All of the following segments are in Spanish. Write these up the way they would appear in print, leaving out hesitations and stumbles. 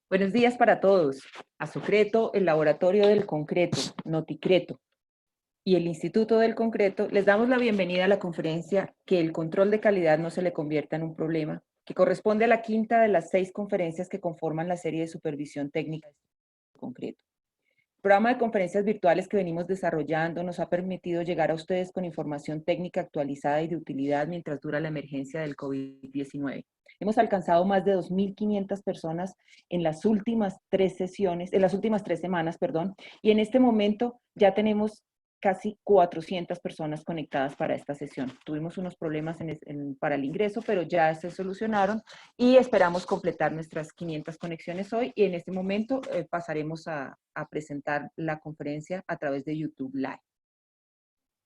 Buenos días para todos. Asocreto, el Laboratorio del Concreto, Noticreto, y el Instituto del Concreto les damos la bienvenida a la conferencia Que el control de calidad no se le convierta en un problema, que corresponde a la quinta de las 6 conferencias que conforman la serie de supervisión técnica del concreto. El programa de conferencias virtuales que venimos desarrollando nos ha permitido llegar a ustedes con información técnica actualizada y de utilidad mientras dura la emergencia del COVID-19. Hemos alcanzado más de 2.500 personas en las últimas 3 semanas, y en este momento ya tenemos casi 400 personas conectadas para esta sesión. Tuvimos unos problemas para el ingreso, pero ya se solucionaron y esperamos completar nuestras 500 conexiones hoy, y en este momento pasaremos a presentar la conferencia a través de YouTube Live.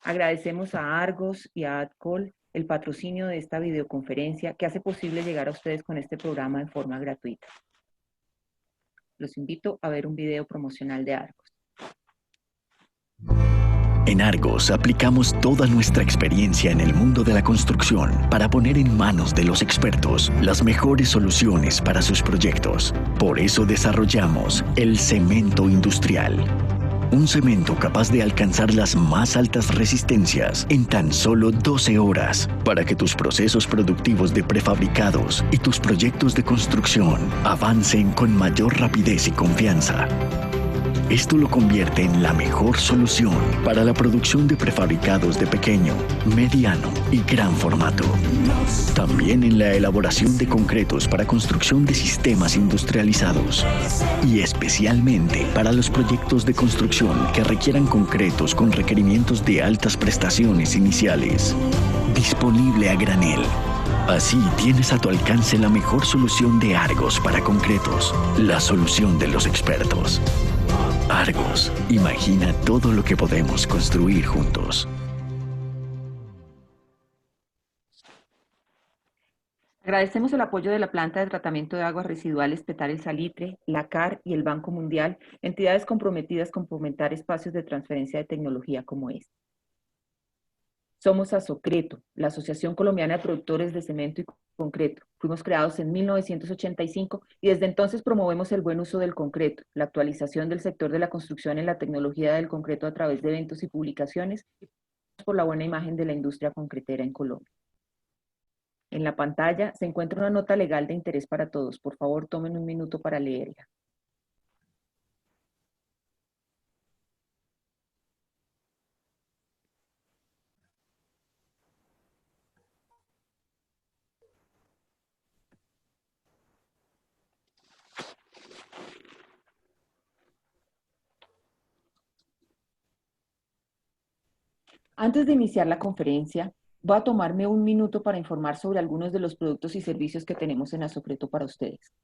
Agradecemos a Argos y a AdCall el patrocinio de esta videoconferencia que hace posible llegar a ustedes con este programa en forma gratuita. Los invito a ver un video promocional de Argos. En Argos aplicamos toda nuestra experiencia en el mundo de la construcción para poner en manos de los expertos las mejores soluciones para sus proyectos. Por eso desarrollamos el cemento industrial. Un cemento capaz de alcanzar las más altas resistencias en tan solo 12 horas para que tus procesos productivos de prefabricados y tus proyectos de construcción avancen con mayor rapidez y confianza. Esto lo convierte en la mejor solución para la producción de prefabricados de pequeño, mediano y gran formato. También en la elaboración de concretos para construcción de sistemas industrializados. Y especialmente para los proyectos de construcción que requieran concretos con requerimientos de altas prestaciones iniciales. Disponible a granel. Así tienes a tu alcance la mejor solución de Argos para concretos. La solución de los expertos. Argos, imagina todo lo que podemos construir juntos. Agradecemos el apoyo de la Planta de Tratamiento de Aguas Residuales Petar el Salitre, la CAR y el Banco Mundial, entidades comprometidas con fomentar espacios de transferencia de tecnología como este. Somos Asocreto, la Asociación Colombiana de Productores de Cemento y Concreto. Fuimos creados en 1985 y desde entonces promovemos el buen uso del concreto, la actualización del sector de la construcción en la tecnología del concreto a través de eventos y publicaciones, y por la buena imagen de la industria concretera en Colombia. En la pantalla se encuentra una nota legal de interés para todos. Por favor, tomen un minuto para leerla. Antes de iniciar la conferencia, voy a tomarme un minuto para informar sobre algunos de los productos y servicios que tenemos en Asocreto para ustedes.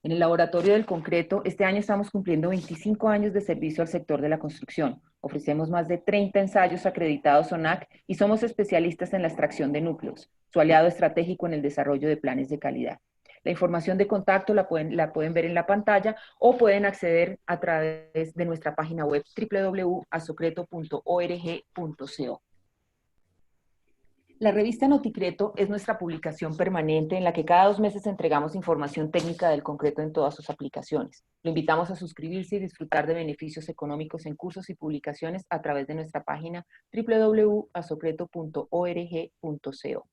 En el Laboratorio del Concreto, este año estamos cumpliendo 25 años de servicio al sector de la construcción. Ofrecemos más de 30 ensayos acreditados ONAC y somos especialistas en la extracción de núcleos, su aliado estratégico en el desarrollo de planes de calidad. La información de contacto la pueden ver en la pantalla o pueden acceder a través de nuestra página web www.asocreto.org.co. La revista Noticreto es nuestra publicación permanente en la que cada 2 meses entregamos información técnica del concreto en todas sus aplicaciones. Lo invitamos a suscribirse y disfrutar de beneficios económicos en cursos y publicaciones a través de nuestra página www.asocreto.org.co.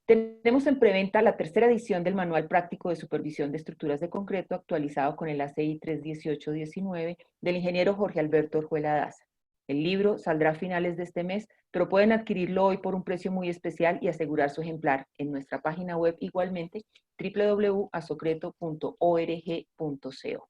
Tenemos en preventa la 3ª edición del Manual Práctico de Supervisión de Estructuras de Concreto actualizado con el ACI 31819 del ingeniero Jorge Alberto Orjuela Daza. El libro saldrá a finales de este mes, pero pueden adquirirlo hoy por un precio muy especial y asegurar su ejemplar en nuestra página web igualmente www.asocreto.org.co.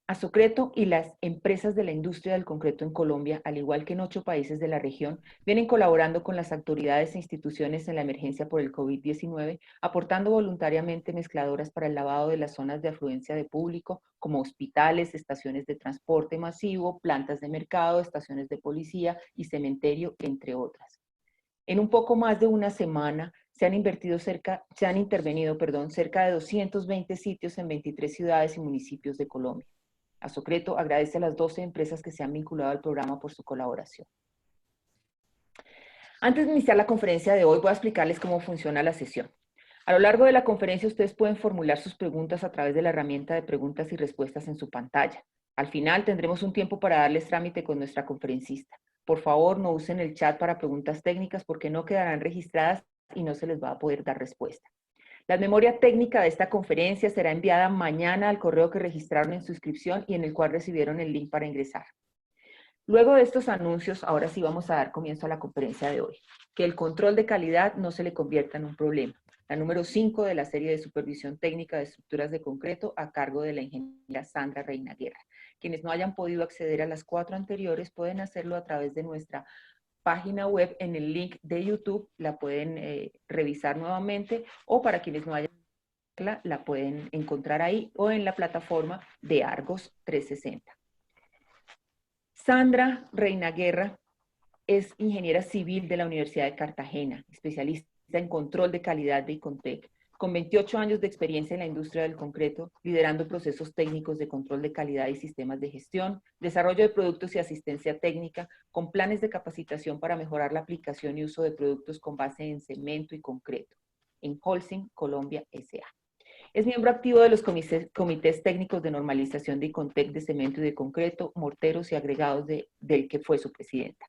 Asocreto y las empresas de la industria del concreto en Colombia, al igual que en 8 países de la región, vienen colaborando con las autoridades e instituciones en la emergencia por el COVID-19, aportando voluntariamente mezcladoras para el lavado de las zonas de afluencia de público, como hospitales, estaciones de transporte masivo, plantas de mercado, estaciones de policía y cementerio, entre otras. En un poco más de una semana se han intervenido cerca de 220 sitios en 23 ciudades y municipios de Colombia. Asocreto agradece a las 12 empresas que se han vinculado al programa por su colaboración. Antes de iniciar la conferencia de hoy, voy a explicarles cómo funciona la sesión. A lo largo de la conferencia ustedes pueden formular sus preguntas a través de la herramienta de preguntas y respuestas en su pantalla. Al final tendremos un tiempo para darles trámite con nuestra conferencista. Por favor, no usen el chat para preguntas técnicas porque no quedarán registradas y no se les va a poder dar respuesta. La memoria técnica de esta conferencia será enviada mañana al correo que registraron en su inscripción y en el cual recibieron el link para ingresar. Luego de estos anuncios, ahora sí vamos a dar comienzo a la conferencia de hoy. Que el control de calidad no se le convierta en un problema. La número 5 de la serie de supervisión técnica de estructuras de concreto a cargo de la ingeniera Sandra Reina Guerra. Quienes no hayan podido acceder a las 4 anteriores pueden hacerlo a través de nuestra página web en el link de YouTube, la pueden revisar nuevamente, o para quienes no hayan la pueden encontrar ahí o en la plataforma de Argos 360. Sandra Reina Guerra es ingeniera civil de la Universidad de Cartagena, especialista en control de calidad de Icontec, con 28 años de experiencia en la industria del concreto, liderando procesos técnicos de control de calidad y sistemas de gestión, desarrollo de productos y asistencia técnica, con planes de capacitación para mejorar la aplicación y uso de productos con base en cemento y concreto, en Holcim, Colombia, S.A. Es miembro activo de los comités técnicos de normalización de Icontec de cemento y de concreto, morteros y agregados del que fue su presidenta.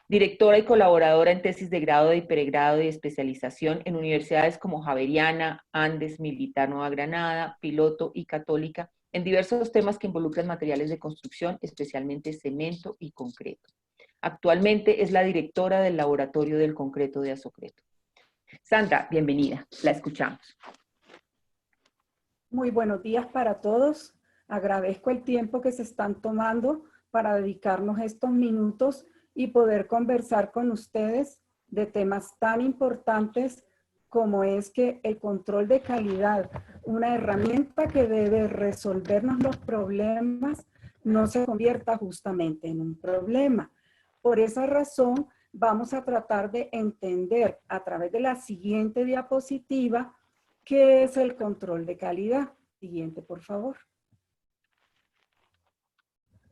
Directora y colaboradora en tesis de grado, de pregrado y especialización en universidades como Javeriana, Andes, Militar Nueva Granada, Piloto y Católica, en diversos temas que involucran materiales de construcción, especialmente cemento y concreto. Actualmente es la directora del Laboratorio del Concreto de Asocreto. Sandra, bienvenida, la escuchamos. Muy buenos días para todos. Agradezco el tiempo que se están tomando para dedicarnos estos minutos y poder conversar con ustedes de temas tan importantes como es que el control de calidad, una herramienta que debe resolvernos los problemas, no se convierta justamente en un problema. Por esa razón, vamos a tratar de entender a través de la siguiente diapositiva ¿qué es el control de calidad? Siguiente, por favor.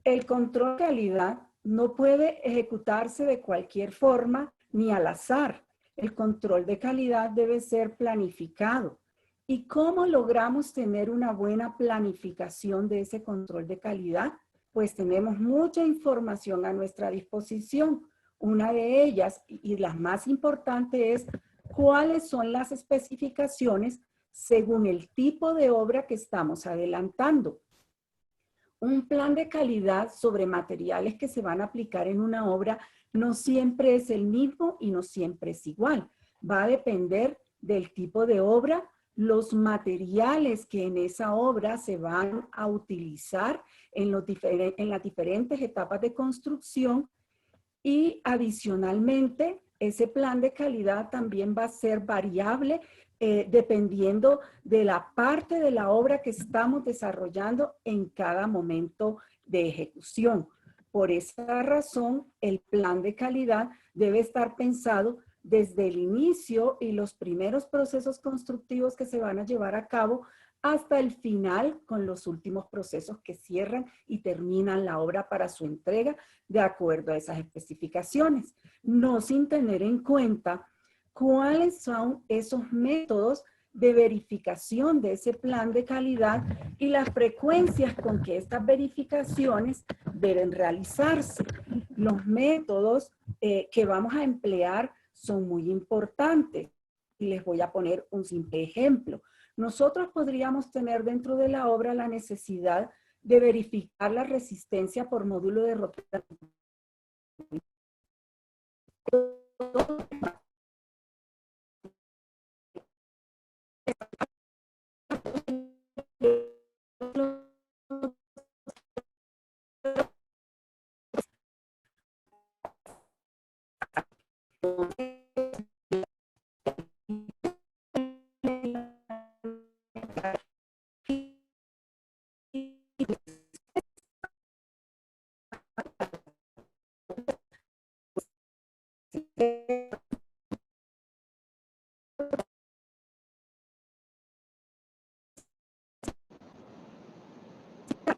El control de calidad no puede ejecutarse de cualquier forma ni al azar. El control de calidad debe ser planificado. ¿Y cómo logramos tener una buena planificación de ese control de calidad? Pues tenemos mucha información a nuestra disposición. Una de ellas, y la más importante, es cuáles son las especificaciones según el tipo de obra que estamos adelantando. Un plan de calidad sobre materiales que se van a aplicar en una obra no siempre es el mismo y no siempre es igual. Va a depender del tipo de obra, los materiales que en esa obra se van a utilizar en las diferentes etapas de construcción y adicionalmente ese plan de calidad también va a ser variable dependiendo de la parte de la obra que estamos desarrollando en cada momento de ejecución. Por esa razón, el plan de calidad debe estar pensado desde el inicio y los primeros procesos constructivos que se van a llevar a cabo hasta el final con los últimos procesos que cierran y terminan la obra para su entrega de acuerdo a esas especificaciones, no sin tener en cuenta cuáles son esos métodos de verificación de ese plan de calidad y las frecuencias con que estas verificaciones deben realizarse. Los métodos que vamos a emplear son muy importantes y les voy a poner un simple ejemplo. Nosotros podríamos tener dentro de la obra la necesidad de verificar la resistencia por módulo de rotación.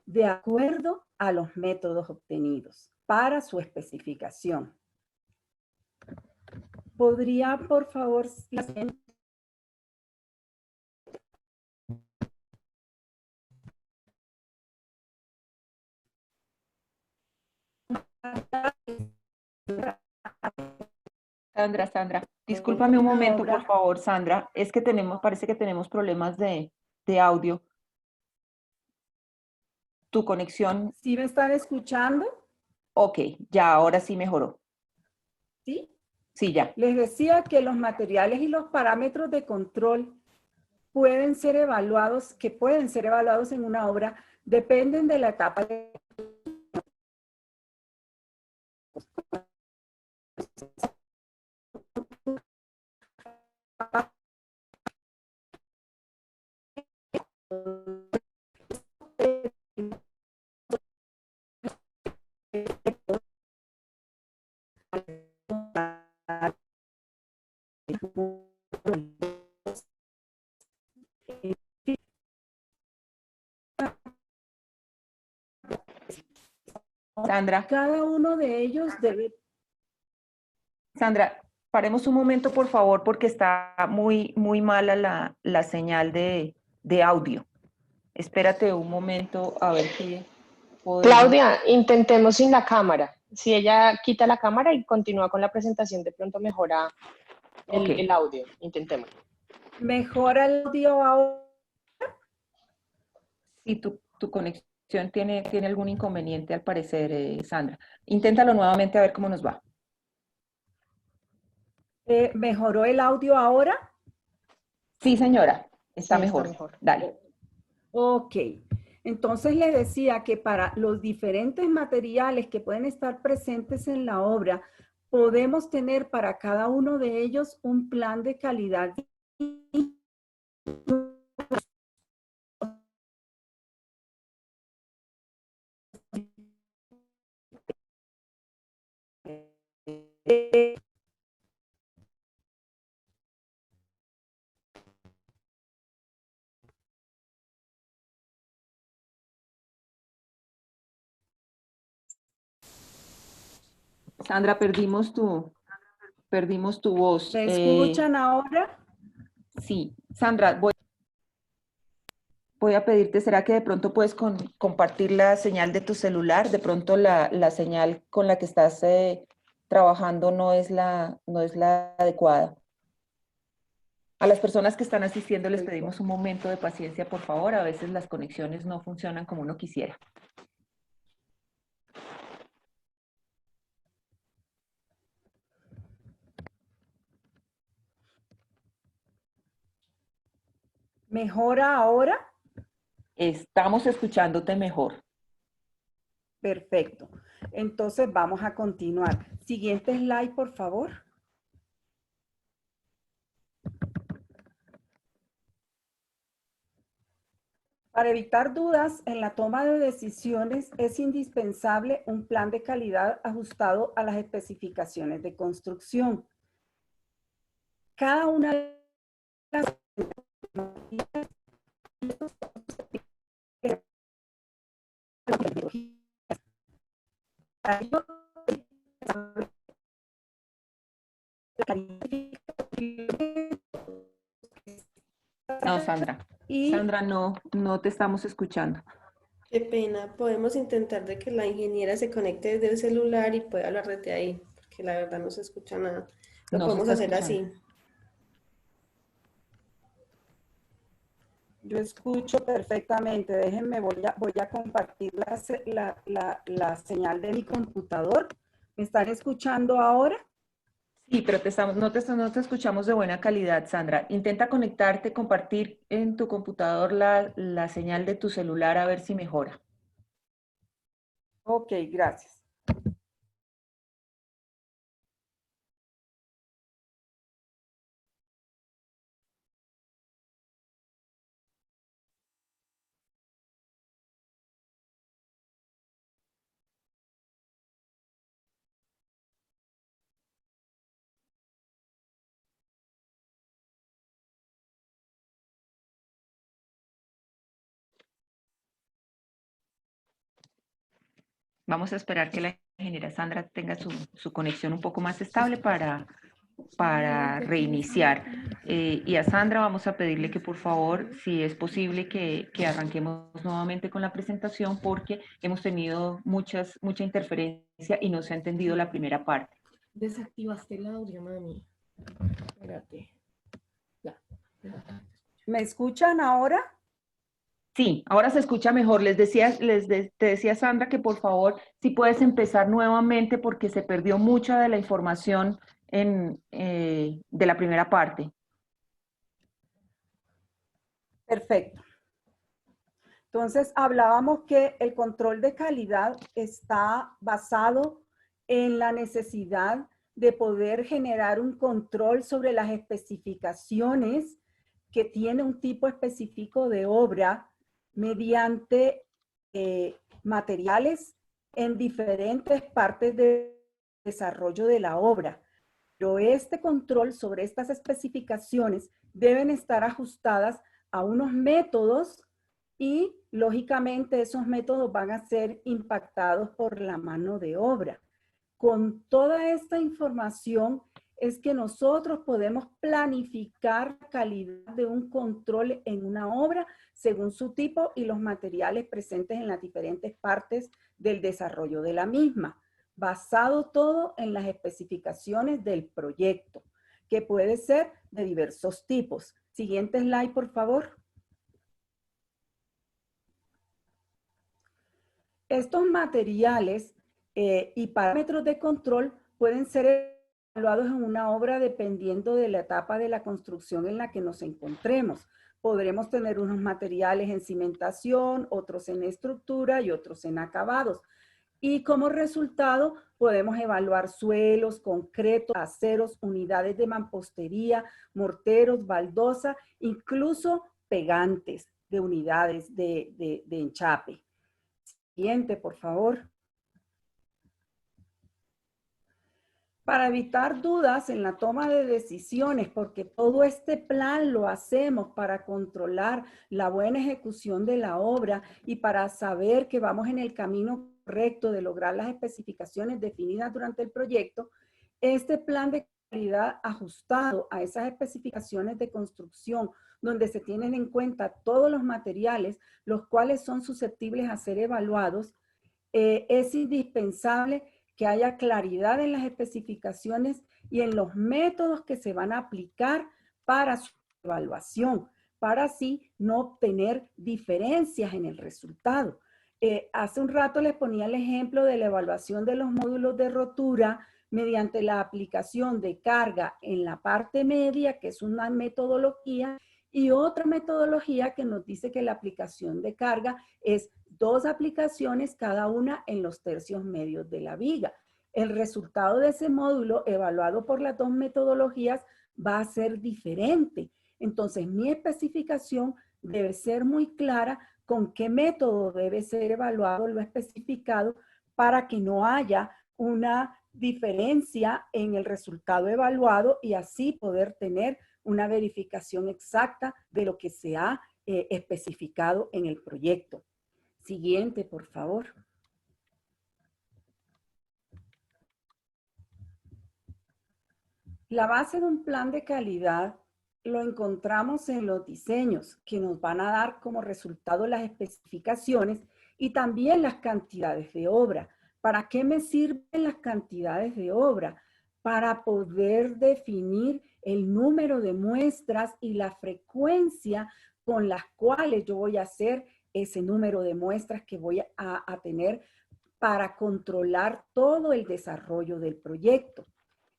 De acuerdo a los métodos obtenidos para su especificación. ¿Podría, por favor, Sandra, discúlpame un Una momento, obra. por favor, Sandra. Es que parece que tenemos problemas de audio. Tu conexión, ¿Sí me están escuchando? ok, ya, ahora sí mejoró. ¿Sí? Sí, ya. Les decía que los materiales y los parámetros de control pueden ser evaluados en una obra, dependen de la etapa de Sandra, cada uno de ellos debe. Sandra, paremos un momento, por favor, porque está muy mala la señal de audio. Espérate un momento a ver qué podemos. Claudia, intentemos sin la cámara. Si ella quita la cámara y continúa con la presentación, de pronto mejora Ok, el audio. Intentemos. Mejora el audio ahora. si tu conexión tiene algún inconveniente, al parecer, Sandra. Inténtalo nuevamente a ver cómo nos va. ¿Mejoró el audio ahora? Sí, señora, está Sí, está mejor. mejor. Dale. Ok. Entonces le decía que para los diferentes materiales que pueden estar presentes en la obra, podemos tener para cada uno de ellos un plan de calidad. Sandra, perdimos tu voz. ¿Me escuchan ahora? Sí, Sandra, voy a pedirte, ¿será que de pronto puedes compartir la señal de tu celular? De pronto la señal con la que estás trabajando no es la adecuada. A las personas que están asistiendo les pedimos un momento de paciencia, por favor. A veces las conexiones no funcionan como uno quisiera. ¿Mejora ahora? Estamos escuchándote mejor. Perfecto. Entonces vamos a continuar. Siguiente slide, por favor. Para evitar dudas en la toma de decisiones es indispensable un plan de calidad ajustado a las especificaciones de construcción. Cada una de las No, Sandra. y Sandra, no te estamos escuchando. Qué pena, podemos intentar de que la ingeniera se conecte desde el celular y pueda hablar desde ahí, porque la verdad no se escucha nada. Lo No se podemos está hacer escuchando. así. yo escucho perfectamente. Déjenme, voy a compartir la señal de mi computador. ¿Me están escuchando ahora? Sí, pero no te escuchamos de buena calidad, Sandra. Intenta conectarte, compartir en tu computador la señal de tu celular a ver si mejora. Ok, gracias. Vamos a esperar que la ingeniera Sandra tenga su conexión un poco más estable para reiniciar. Y a Sandra vamos a pedirle que por favor, si es posible, que arranquemos nuevamente con la presentación porque hemos tenido mucha interferencia y no se ha entendido la primera parte. Desactivaste el audio, mami. Espérate. Ya. ¿Me escuchan ahora? Sí, ahora se escucha mejor. Te decía Sandra que por favor, si puedes empezar nuevamente porque se perdió mucha de la información de la primera parte. Perfecto. Entonces, hablábamos que el control de calidad está basado en la necesidad de poder generar un control sobre las especificaciones que tiene un tipo específico de obra mediante materiales en diferentes partes del desarrollo de la obra. Pero este control sobre estas especificaciones deben estar ajustadas a unos métodos y, lógicamente, esos métodos van a ser impactados por la mano de obra. Con toda esta información es que nosotros podemos planificar la calidad de un control en una obra según su tipo y los materiales presentes en las diferentes partes del desarrollo de la misma, basado todo en las especificaciones del proyecto, que puede ser de diversos tipos. Siguiente slide, por favor. Estos materiales y parámetros de control pueden ser evaluados en una obra dependiendo de la etapa de la construcción en la que nos encontremos. Podremos tener unos materiales en cimentación, otros en estructura y otros en acabados. Y como resultado podemos evaluar suelos, concretos, aceros, unidades de mampostería, morteros, baldosa, incluso pegantes de unidades de enchape. Siguiente, por favor. Para evitar dudas en la toma de decisiones, porque todo este plan lo hacemos para controlar la buena ejecución de la obra y para saber que vamos en el camino correcto de lograr las especificaciones definidas durante el proyecto, este plan de calidad ajustado a esas especificaciones de construcción, donde se tienen en cuenta todos los materiales, los cuales son susceptibles a ser evaluados, es indispensable que haya claridad en las especificaciones y en los métodos que se van a aplicar para su evaluación, para así no obtener diferencias en el resultado. Hace un rato les ponía el ejemplo de la evaluación de los módulos de rotura mediante la aplicación de carga en la parte media, que es una metodología, y otra metodología que nos dice que la aplicación de carga es 2 aplicaciones, cada una en los tercios medios de la viga. El resultado de ese módulo, evaluado por las 2 metodologías, va a ser diferente. Entonces, mi especificación debe ser muy clara con qué método debe ser evaluado lo especificado para que no haya una diferencia en el resultado evaluado y así poder tener una verificación exacta de lo que se ha especificado en el proyecto. Siguiente, por favor. La base de un plan de calidad lo encontramos en los diseños que nos van a dar como resultado las especificaciones y también las cantidades de obra. ¿Para qué me sirven las cantidades de obra? Para poder definir el número de muestras y la frecuencia con las cuales yo voy a hacer ese número de muestras que voy a tener para controlar todo el desarrollo del proyecto.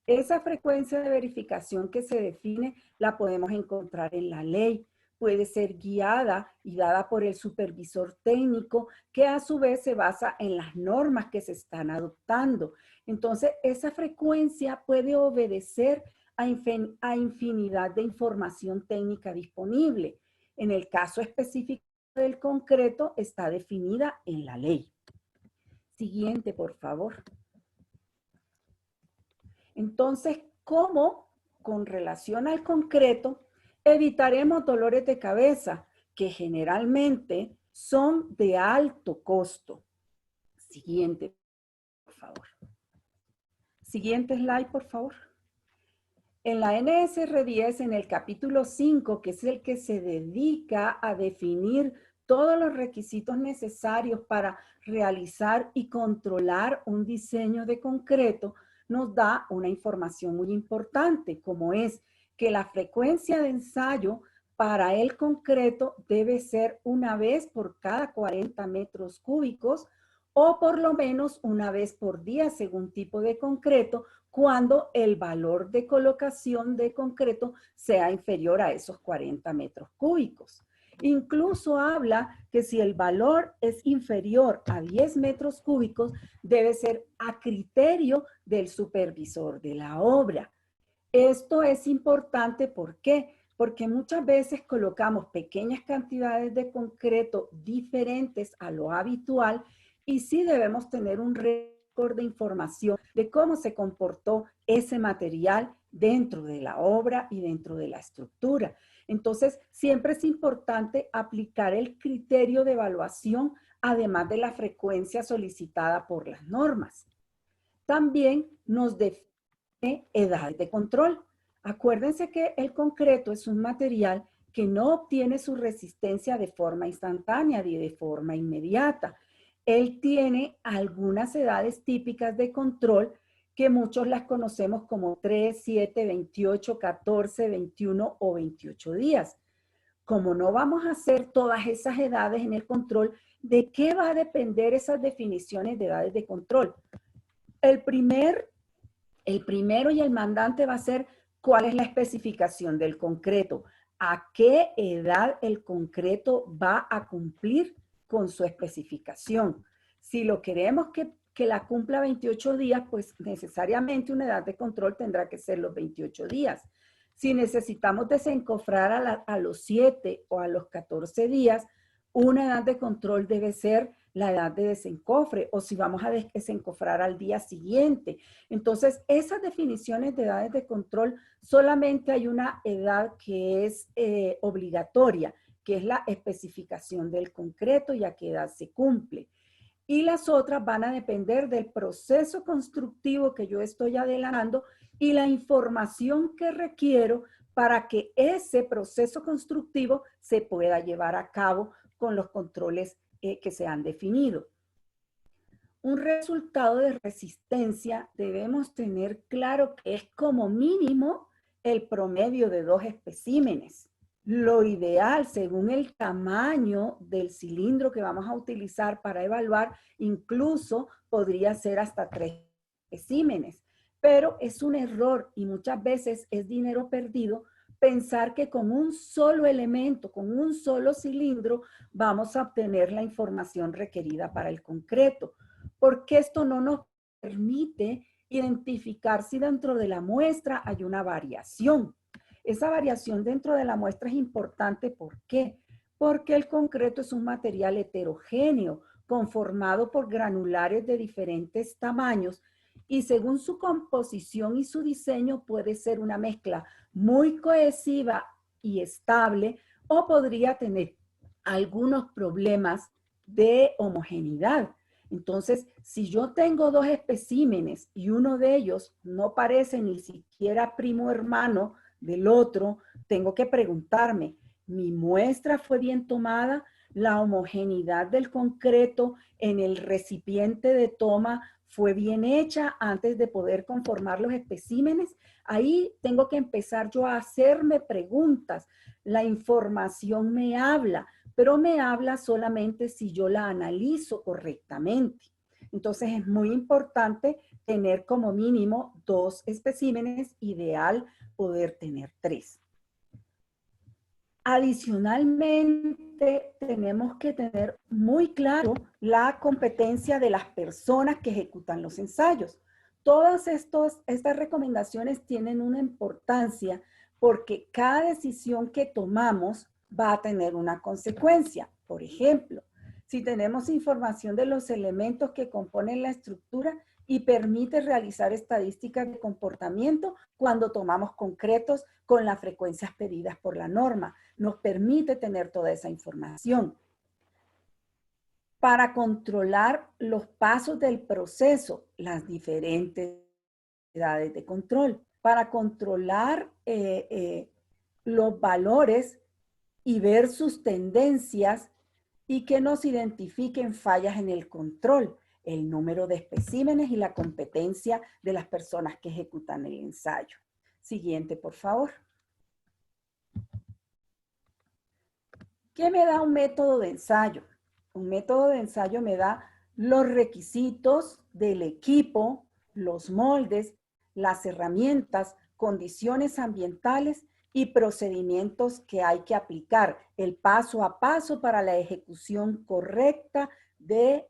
Esa frecuencia de verificación que se define la podemos encontrar en la ley. Puede ser guiada y dada por el supervisor técnico, que a su vez se basa en las normas que se están adoptando. Entonces, esa frecuencia puede obedecer a infinidad de información técnica disponible. En el caso específico del concreto, está definida en la ley. Siguiente, por favor. Entonces, ¿cómo, con relación al concreto, evitaremos dolores de cabeza que generalmente son de alto costo? Siguiente, por favor. Siguiente slide, por favor. En la NSR 10, en el capítulo 5, que es el que se dedica a definir todos los requisitos necesarios para realizar y controlar un diseño de concreto, nos da una información muy importante, como es que la frecuencia de ensayo para el concreto debe ser una vez por cada 40 metros cúbicos o por lo menos una vez por día según tipo de concreto, cuando el valor de colocación de concreto sea inferior a esos 40 metros cúbicos. Incluso habla que si el valor es inferior a 10 metros cúbicos, debe ser a criterio del supervisor de la obra. Esto es importante, ¿por qué? Porque muchas veces colocamos pequeñas cantidades de concreto diferentes a lo habitual y sí debemos tener un récord de información de cómo se comportó ese material dentro de la obra y dentro de la estructura. Entonces, siempre es importante aplicar el criterio de evaluación, además de la frecuencia solicitada por las normas. También nos define edades de control. Acuérdense que el concreto es un material que no obtiene su resistencia de forma instantánea ni de forma inmediata. Él tiene algunas edades típicas de control que muchos las conocemos como 3, 7, 28, 14, 21 o 28 días. Como no vamos a hacer todas esas edades en el control, ¿de qué va a depender esas definiciones de edades de control? El primero y el mandante va a ser cuál es la especificación del concreto, a qué edad el concreto va a cumplir con su especificación. Si lo queremos que la cumpla 28 días, pues necesariamente una edad de control tendrá que ser los 28 días. Si necesitamos desencofrar a los 7 o a los 14 días, una edad de control debe ser la edad de desencofre, o si vamos a desencofrar al día siguiente. Entonces, esas definiciones de edades de control, solamente hay una edad que es obligatoria, que es la especificación del concreto y a qué edad se cumple. Y las otras van a depender del proceso constructivo que yo estoy adelantando y la información que requiero para que ese proceso constructivo se pueda llevar a cabo con los controles que se han definido. Un resultado de resistencia debemos tener claro que es como mínimo el promedio de 2 especímenes. Lo ideal, según el tamaño del cilindro que vamos a utilizar para evaluar, incluso podría ser hasta 3 especímenes. Pero es un error y muchas veces es dinero perdido pensar que con un solo elemento, con un solo cilindro, vamos a obtener la información requerida para el concreto, porque esto no nos permite identificar si dentro de la muestra hay una variación. Esa variación dentro de la muestra es importante, ¿por qué? Porque el concreto es un material heterogéneo, conformado por granulares de diferentes tamaños, y según su composición y su diseño puede ser una mezcla muy cohesiva y estable, o podría tener algunos problemas de homogeneidad. Entonces, si yo tengo 2 especímenes y uno de ellos no parece ni siquiera primo hermano del otro, tengo que preguntarme, ¿mi muestra fue bien tomada? ¿La homogeneidad del concreto en el recipiente de toma fue bien hecha antes de poder conformar los especímenes? Ahí tengo que empezar yo a hacerme preguntas. La información me habla, pero me habla solamente si yo la analizo correctamente. Entonces es muy importante tener como mínimo 2 especímenes, ideal poder tener 3. Adicionalmente, tenemos que tener muy claro la competencia de las personas que ejecutan los ensayos. Todas estas recomendaciones tienen una importancia porque cada decisión que tomamos va a tener una consecuencia. Por ejemplo, si tenemos información de los elementos que componen la estructura y permite realizar estadísticas de comportamiento cuando tomamos concretos con las frecuencias pedidas por la norma. Nos permite tener toda esa información. Para controlar los pasos del proceso, las diferentes edades de control. Para controlar los valores y ver sus tendencias y que nos identifiquen fallas en el control. el número de especímenes y la competencia de las personas que ejecutan el ensayo. Siguiente, por favor. ¿Qué me da un método de ensayo? Un método de ensayo me da los requisitos del equipo, los moldes, las herramientas, condiciones ambientales y procedimientos que hay que aplicar, el paso a paso para la ejecución correcta del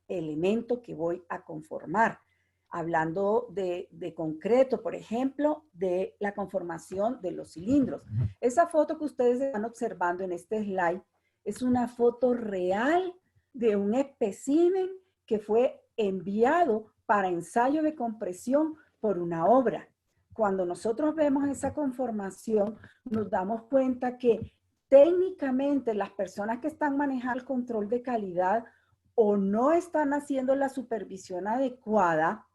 elemento que voy a conformar. Hablando de concreto, por ejemplo, de la conformación de los cilindros. Esa foto que ustedes están observando en este slide es una foto real de un espécimen que fue enviado para ensayo de compresión por una obra. Cuando nosotros vemos esa conformación, nos damos cuenta que técnicamente las personas que están manejando el control de calidad o no están haciendo la supervisión adecuada,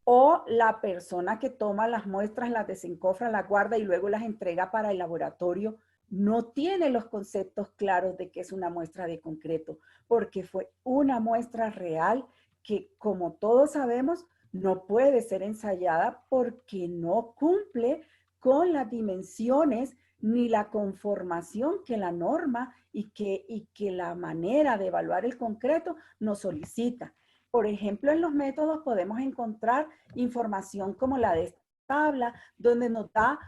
o la persona que toma las muestras, las desencofra, las guarda y luego las entrega para el laboratorio, no tiene los conceptos claros de qué es una muestra de concreto, porque fue una muestra real que, como todos sabemos, no puede ser ensayada porque no cumple con las dimensiones ni la conformación que la norma y que la manera de evaluar el concreto nos solicita. Por ejemplo, en los métodos podemos encontrar información como la de esta tabla, donde nos da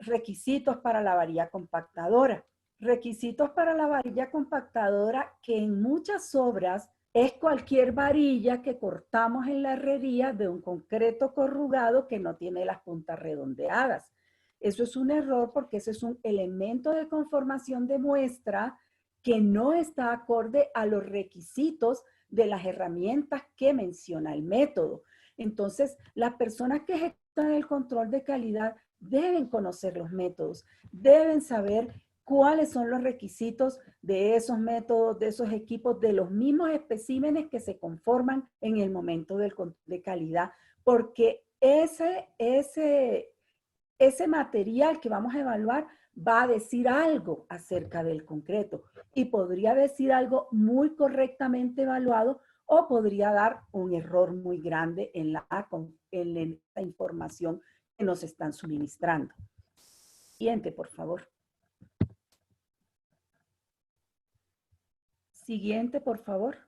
requisitos para la varilla compactadora. Requisitos para la varilla compactadora que en muchas obras es cualquier varilla que cortamos en la herrería de un concreto corrugado que no tiene las puntas redondeadas. Eso es un error porque ese es un elemento de conformación de muestra que no está acorde a los requisitos de las herramientas que menciona el método. Entonces, las personas que ejecutan el control de calidad deben conocer los métodos, deben saber cuáles son los requisitos de esos métodos, de esos equipos, de los mismos especímenes que se conforman en el momento del control de calidad, porque ese material que vamos a evaluar va a decir algo acerca del concreto y podría decir algo muy correctamente evaluado o podría dar un error muy grande en la información que nos están suministrando. Siguiente, por favor. Siguiente, por favor.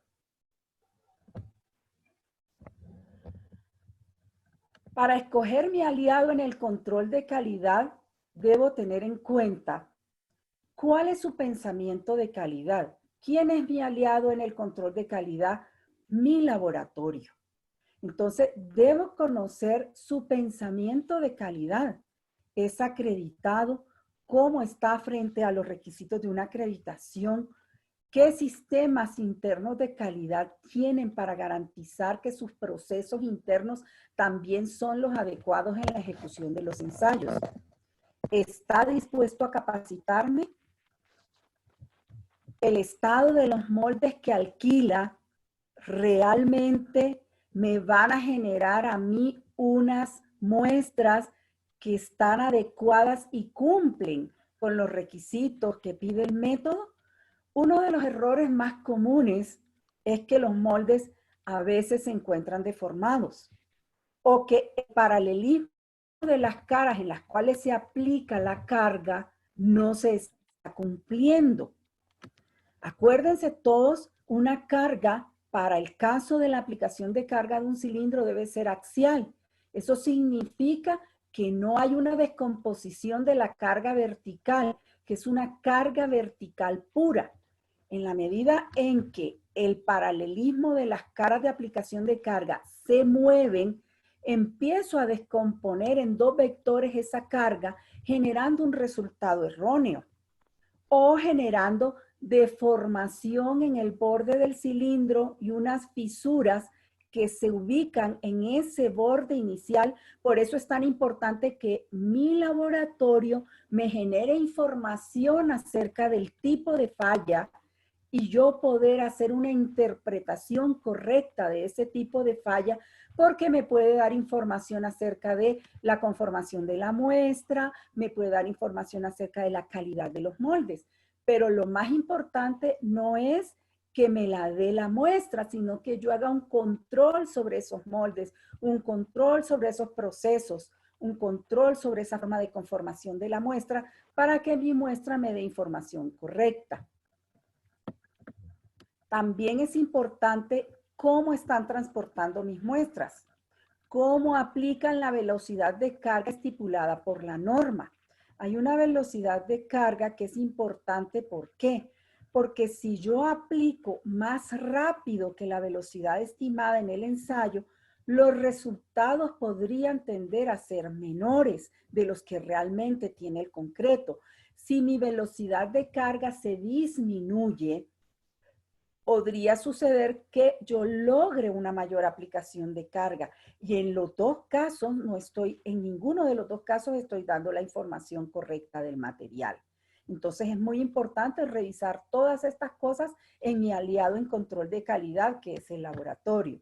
Para escoger mi aliado en el control de calidad, debo tener en cuenta cuál es su pensamiento de calidad. ¿Quién es mi aliado en el control de calidad? Mi laboratorio. Entonces, debo conocer su pensamiento de calidad. ¿Es acreditado? ¿Cómo está frente a los requisitos de una acreditación? ¿Qué sistemas internos de calidad tienen para garantizar que sus procesos internos también son los adecuados en la ejecución de los ensayos? ¿Está dispuesto a capacitarme? ¿El estado de los moldes que alquila realmente me van a generar a mí unas muestras que están adecuadas y cumplen con los requisitos que pide el método? Uno de los errores más comunes es que los moldes a veces se encuentran deformados o que el paralelismo de las caras en las cuales se aplica la carga no se está cumpliendo. Acuérdense todos, una carga para el caso de la aplicación de carga de un cilindro debe ser axial. Eso significa que no hay una descomposición de la carga vertical, que es una carga vertical pura. En la medida en que el paralelismo de las caras de aplicación de carga se mueven, empiezo a descomponer en dos vectores esa carga, generando un resultado erróneo o generando deformación en el borde del cilindro y unas fisuras que se ubican en ese borde inicial. Por eso es tan importante que mi laboratorio me genere información acerca del tipo de falla y yo poder hacer una interpretación correcta de ese tipo de falla, porque me puede dar información acerca de la conformación de la muestra, me puede dar información acerca de la calidad de los moldes. Pero lo más importante no es que me la dé la muestra, sino que yo haga un control sobre esos moldes, un control sobre esos procesos, un control sobre esa forma de conformación de la muestra para que mi muestra me dé información correcta. También es importante cómo están transportando mis muestras, cómo aplican la velocidad de carga estipulada por la norma. Hay una velocidad de carga que es importante. ¿Por qué? Porque si yo aplico más rápido que la velocidad estimada en el ensayo, los resultados podrían tender a ser menores de los que realmente tiene el concreto. Si mi velocidad de carga se disminuye, podría suceder que yo logre una mayor aplicación de carga. Y en los dos casos, en ninguno de los dos casos estoy dando la información correcta del material. Entonces es muy importante revisar todas estas cosas en mi aliado en control de calidad, que es el laboratorio.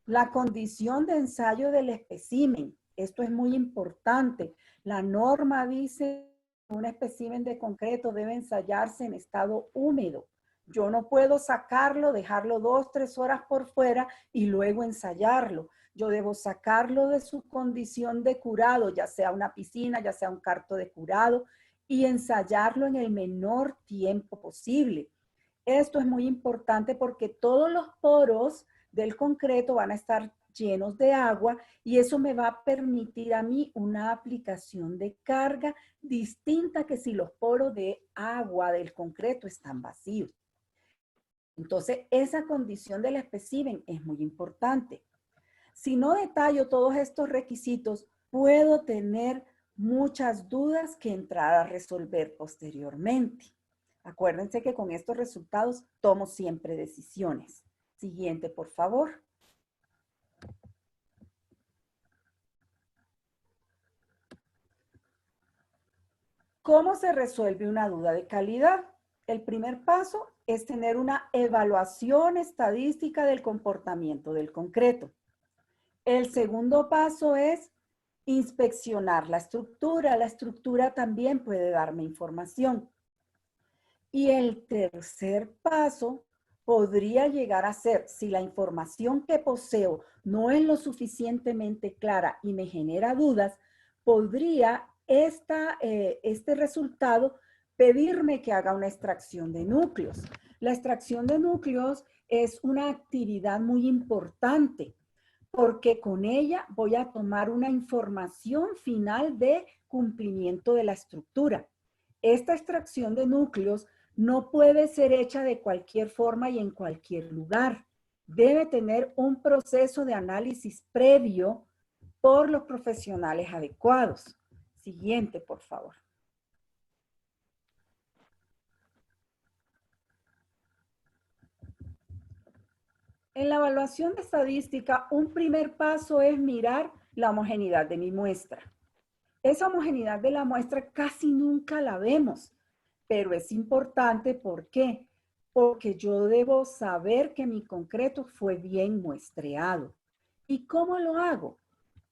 La condición de ensayo del espécimen. Esto es muy importante. La norma dice que un espécimen de concreto debe ensayarse en estado húmedo. Yo no puedo sacarlo, dejarlo 2, 3 horas por fuera y luego ensayarlo. Yo debo sacarlo de su condición de curado, ya sea una piscina, ya sea un carto de curado, y ensayarlo en el menor tiempo posible. Esto es muy importante porque todos los poros del concreto van a estar llenos de agua y eso me va a permitir a mí una aplicación de carga distinta que si los poros de agua del concreto están vacíos. Entonces, esa condición del espécimen es muy importante. Si no detallo todos estos requisitos, puedo tener muchas dudas que entrar a resolver posteriormente. Acuérdense que con estos resultados tomo siempre decisiones. Siguiente, por favor. ¿Cómo se resuelve una duda de calidad? El primer paso es tener una evaluación estadística del comportamiento del concreto. El segundo paso es inspeccionar la estructura. La estructura también puede darme información. Y el tercer paso podría llegar a ser, si la información que poseo no es lo suficientemente clara y me genera dudas, podría este resultado pedirme que haga una extracción de núcleos. La extracción de núcleos es una actividad muy importante porque con ella voy a tomar una información final de cumplimiento de la estructura. Esta extracción de núcleos no puede ser hecha de cualquier forma y en cualquier lugar. Debe tener un proceso de análisis previo por los profesionales adecuados. Siguiente, por favor. En la evaluación de estadística, un primer paso es mirar la homogeneidad de mi muestra. Esa homogeneidad de la muestra casi nunca la vemos, pero es importante. ¿Por qué? Porque yo debo saber que mi concreto fue bien muestreado. ¿Y cómo lo hago?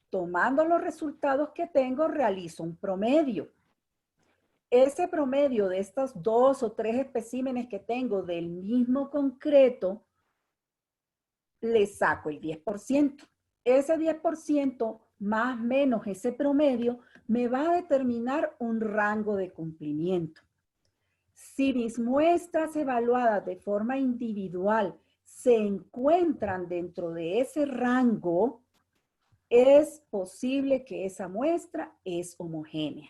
Tomando los resultados que tengo, realizo un promedio. Ese promedio de estos 2 o 3 especímenes que tengo del mismo concreto, le saco el 10%. Ese 10% más menos ese promedio me va a determinar un rango de cumplimiento. Si mis muestras evaluadas de forma individual se encuentran dentro de ese rango, es posible que esa muestra es homogénea.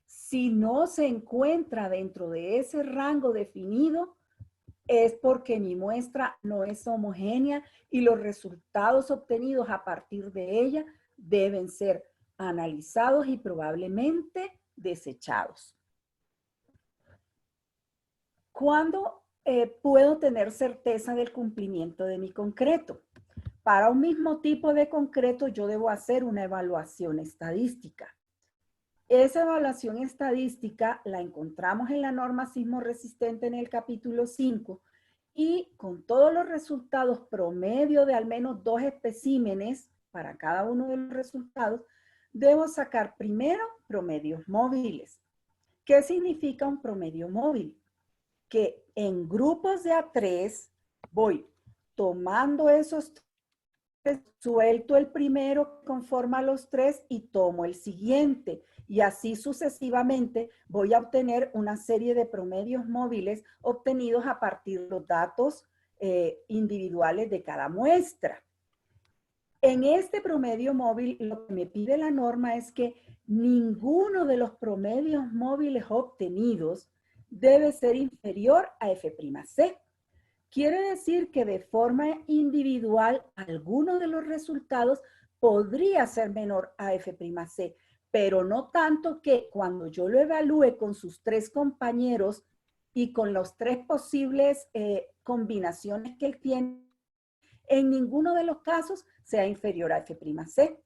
Si no se encuentra dentro de ese rango definido, es porque mi muestra no es homogénea y los resultados obtenidos a partir de ella deben ser analizados y probablemente desechados. ¿Cuándo puedo tener certeza del cumplimiento de mi concreto? Para un mismo tipo de concreto yo debo hacer una evaluación estadística. Esa evaluación estadística la encontramos en la norma sismo resistente en el capítulo 5 y con todos los resultados promedio de al menos 2 especímenes para cada uno de los resultados, debo sacar primero promedios móviles. ¿Qué significa un promedio móvil? que en grupos de A3 voy tomando esos tres, suelto el primero que conforma los tres y tomo el siguiente. Y así sucesivamente voy a obtener una serie de promedios móviles obtenidos a partir de los datos individuales de cada muestra. En este promedio móvil, lo que me pide la norma es que ninguno de los promedios móviles obtenidos debe ser inferior a F'C. Quiere decir que de forma individual, alguno de los resultados podría ser menor a F'C, pero no tanto que cuando yo lo evalúe con sus tres compañeros y con las tres posibles combinaciones que él tiene, en ninguno de los casos sea inferior a F'C.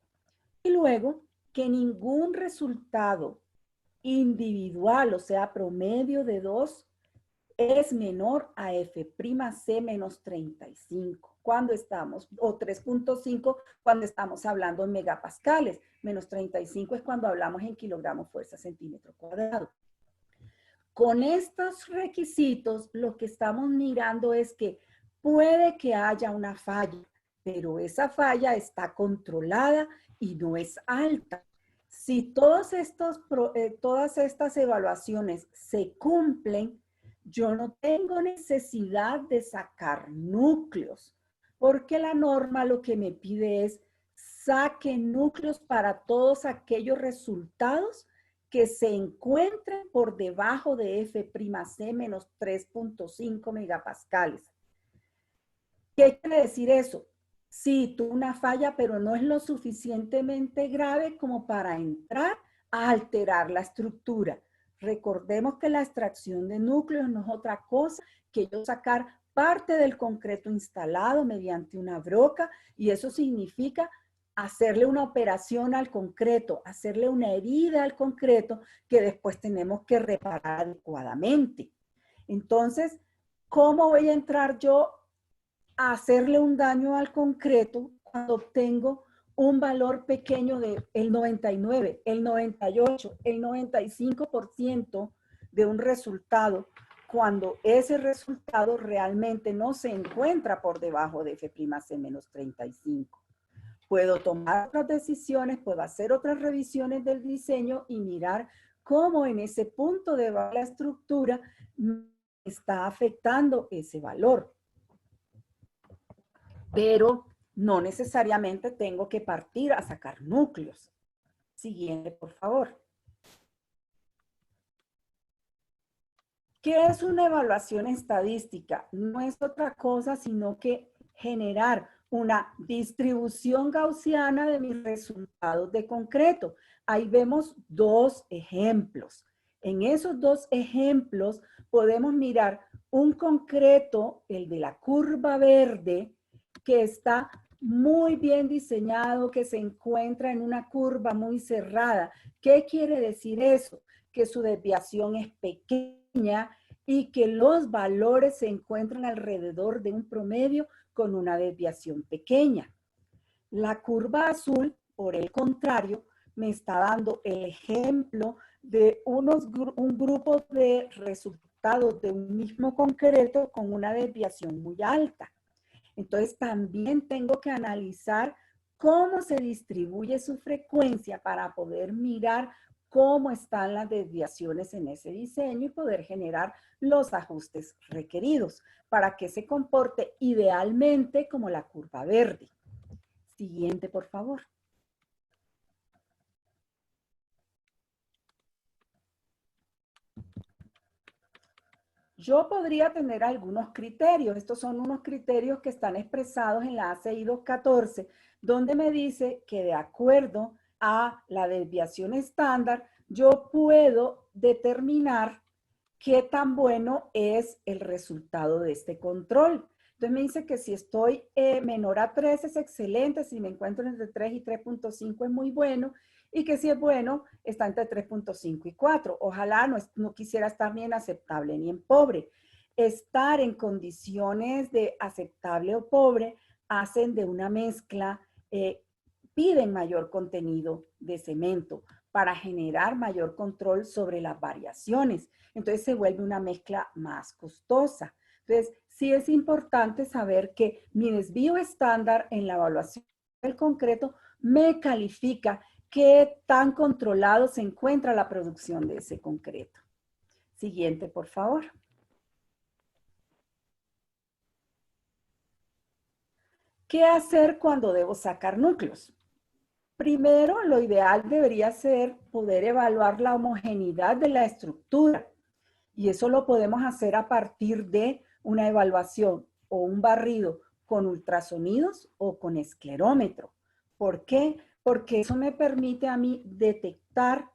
Y luego, que ningún resultado individual, o sea, promedio de 2, es menor a F'C menos 35, cuando estamos, o 3.5 cuando estamos hablando en megapascales, menos 35 es cuando hablamos en kilogramos fuerza centímetro cuadrado. Con estos requisitos, lo que estamos mirando es que puede que haya una falla, pero esa falla está controlada y no es alta. Si todas estas evaluaciones se cumplen, yo no tengo necesidad de sacar núcleos, porque la norma lo que me pide es saque núcleos para todos aquellos resultados que se encuentren por debajo de F'C menos 3.5 megapascales. ¿Qué quiere decir eso? Sí, tuvo una falla, pero no es lo suficientemente grave como para entrar a alterar la estructura. Recordemos que la extracción de núcleos no es otra cosa que yo sacar parte del concreto instalado mediante una broca, y eso significa hacerle una operación al concreto, hacerle una herida al concreto que después tenemos que reparar adecuadamente. Entonces, ¿cómo voy a entrar yo a hacerle un daño al concreto cuando obtengo un valor pequeño de el 99, el 98, el 95% de un resultado, cuando ese resultado realmente no se encuentra por debajo de F'C menos 35? Puedo tomar otras decisiones, puedo hacer otras revisiones del diseño y mirar cómo en ese punto de la estructura está afectando ese valor. Pero no necesariamente tengo que partir a sacar núcleos. Siguiente, por favor. ¿Qué es una evaluación estadística? No es otra cosa sino que generar una distribución gaussiana de mis resultados de concreto. Ahí vemos dos ejemplos. En esos dos ejemplos podemos mirar un concreto, el de la curva verde, que está muy bien diseñado, que se encuentra en una curva muy cerrada. ¿Qué quiere decir eso? Que su desviación es pequeña y que los valores se encuentran alrededor de un promedio con una desviación pequeña. La curva azul, por el contrario, me está dando el ejemplo de un grupo de resultados de un mismo concreto con una desviación muy alta. Entonces también tengo que analizar cómo se distribuye su frecuencia para poder mirar cómo están las desviaciones en ese diseño y poder generar los ajustes requeridos para que se comporte idealmente como la curva verde. Siguiente, por favor. Yo podría tener algunos criterios. Estos son unos criterios que están expresados en la ACI 214, donde me dice que de acuerdo a la desviación estándar, yo puedo determinar qué tan bueno es el resultado de este control. Entonces me dice que si estoy menor a 3 es excelente, si me encuentro entre 3 y 3.5 es muy bueno, y que si es bueno, está entre 3.5 y 4. Ojalá no quisiera estar ni en aceptable ni en pobre. Estar en condiciones de aceptable o pobre hacen de una mezcla, piden mayor contenido de cemento. para generar mayor control sobre las variaciones. Entonces se vuelve una mezcla más costosa. Entonces, sí es importante saber que mi desvío estándar en la evaluación del concreto me califica qué tan controlado se encuentra la producción de ese concreto. Siguiente, por favor. ¿Qué hacer cuando debo sacar núcleos? Primero, lo ideal debería ser poder evaluar la homogeneidad de la estructura. Y eso lo podemos hacer a partir de una evaluación o un barrido con ultrasonidos o con esclerómetro. ¿Por qué? Porque eso me permite a mí detectar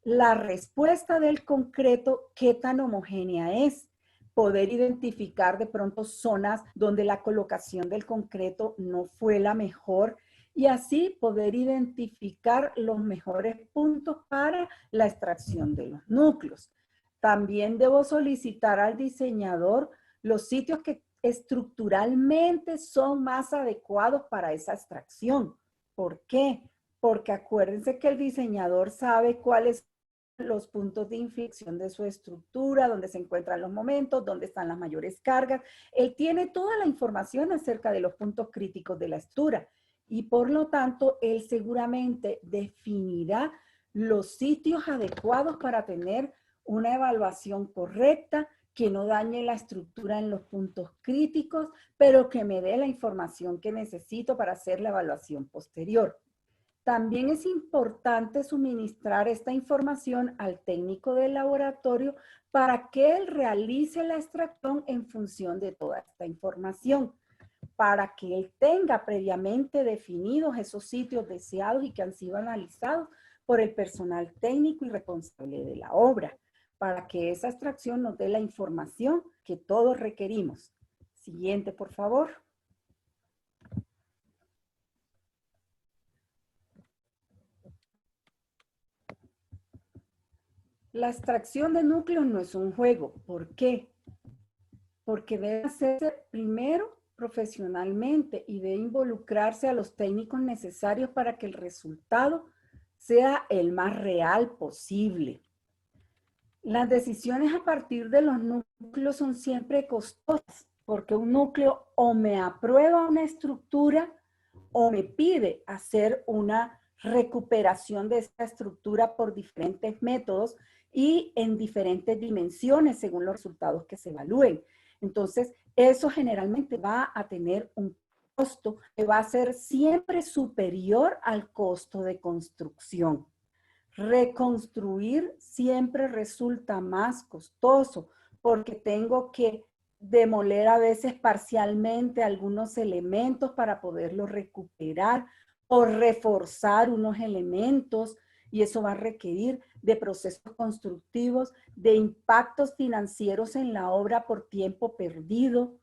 la respuesta del concreto, qué tan homogénea es. Poder identificar de pronto zonas donde la colocación del concreto no fue la mejor y así poder identificar los mejores puntos para la extracción de los núcleos. También debo solicitar al diseñador los sitios que estructuralmente son más adecuados para esa extracción. ¿Por qué? Porque acuérdense que el diseñador sabe cuáles son los puntos de inflexión de su estructura, dónde se encuentran los momentos, dónde están las mayores cargas. Él tiene toda la información acerca de los puntos críticos de la estructura y por lo tanto, él seguramente definirá los sitios adecuados para tener una evaluación correcta, que no dañe la estructura en los puntos críticos, pero que me dé la información que necesito para hacer la evaluación posterior. También es importante suministrar esta información al técnico del laboratorio para que él realice la extracción en función de toda esta información, para que él tenga previamente definidos esos sitios deseados y que han sido analizados por el personal técnico y responsable de la obra, para que esa extracción nos dé la información que todos requerimos. Siguiente, por favor. La extracción de núcleos no es un juego. ¿Por qué? Porque debe hacerse primero profesionalmente y debe involucrarse a los técnicos necesarios para que el resultado sea el más real posible. Las decisiones a partir de los núcleos son siempre costosas, porque un núcleo o me aprueba una estructura o me pide hacer una recuperación de esta estructura por diferentes métodos y en diferentes dimensiones según los resultados que se evalúen. Entonces, eso generalmente va a tener un costo que va a ser siempre superior al costo de construcción. Reconstruir siempre resulta más costoso porque tengo que demoler a veces parcialmente algunos elementos para poderlos recuperar o reforzar unos elementos y eso va a requerir de procesos constructivos, de impactos financieros en la obra por tiempo perdido.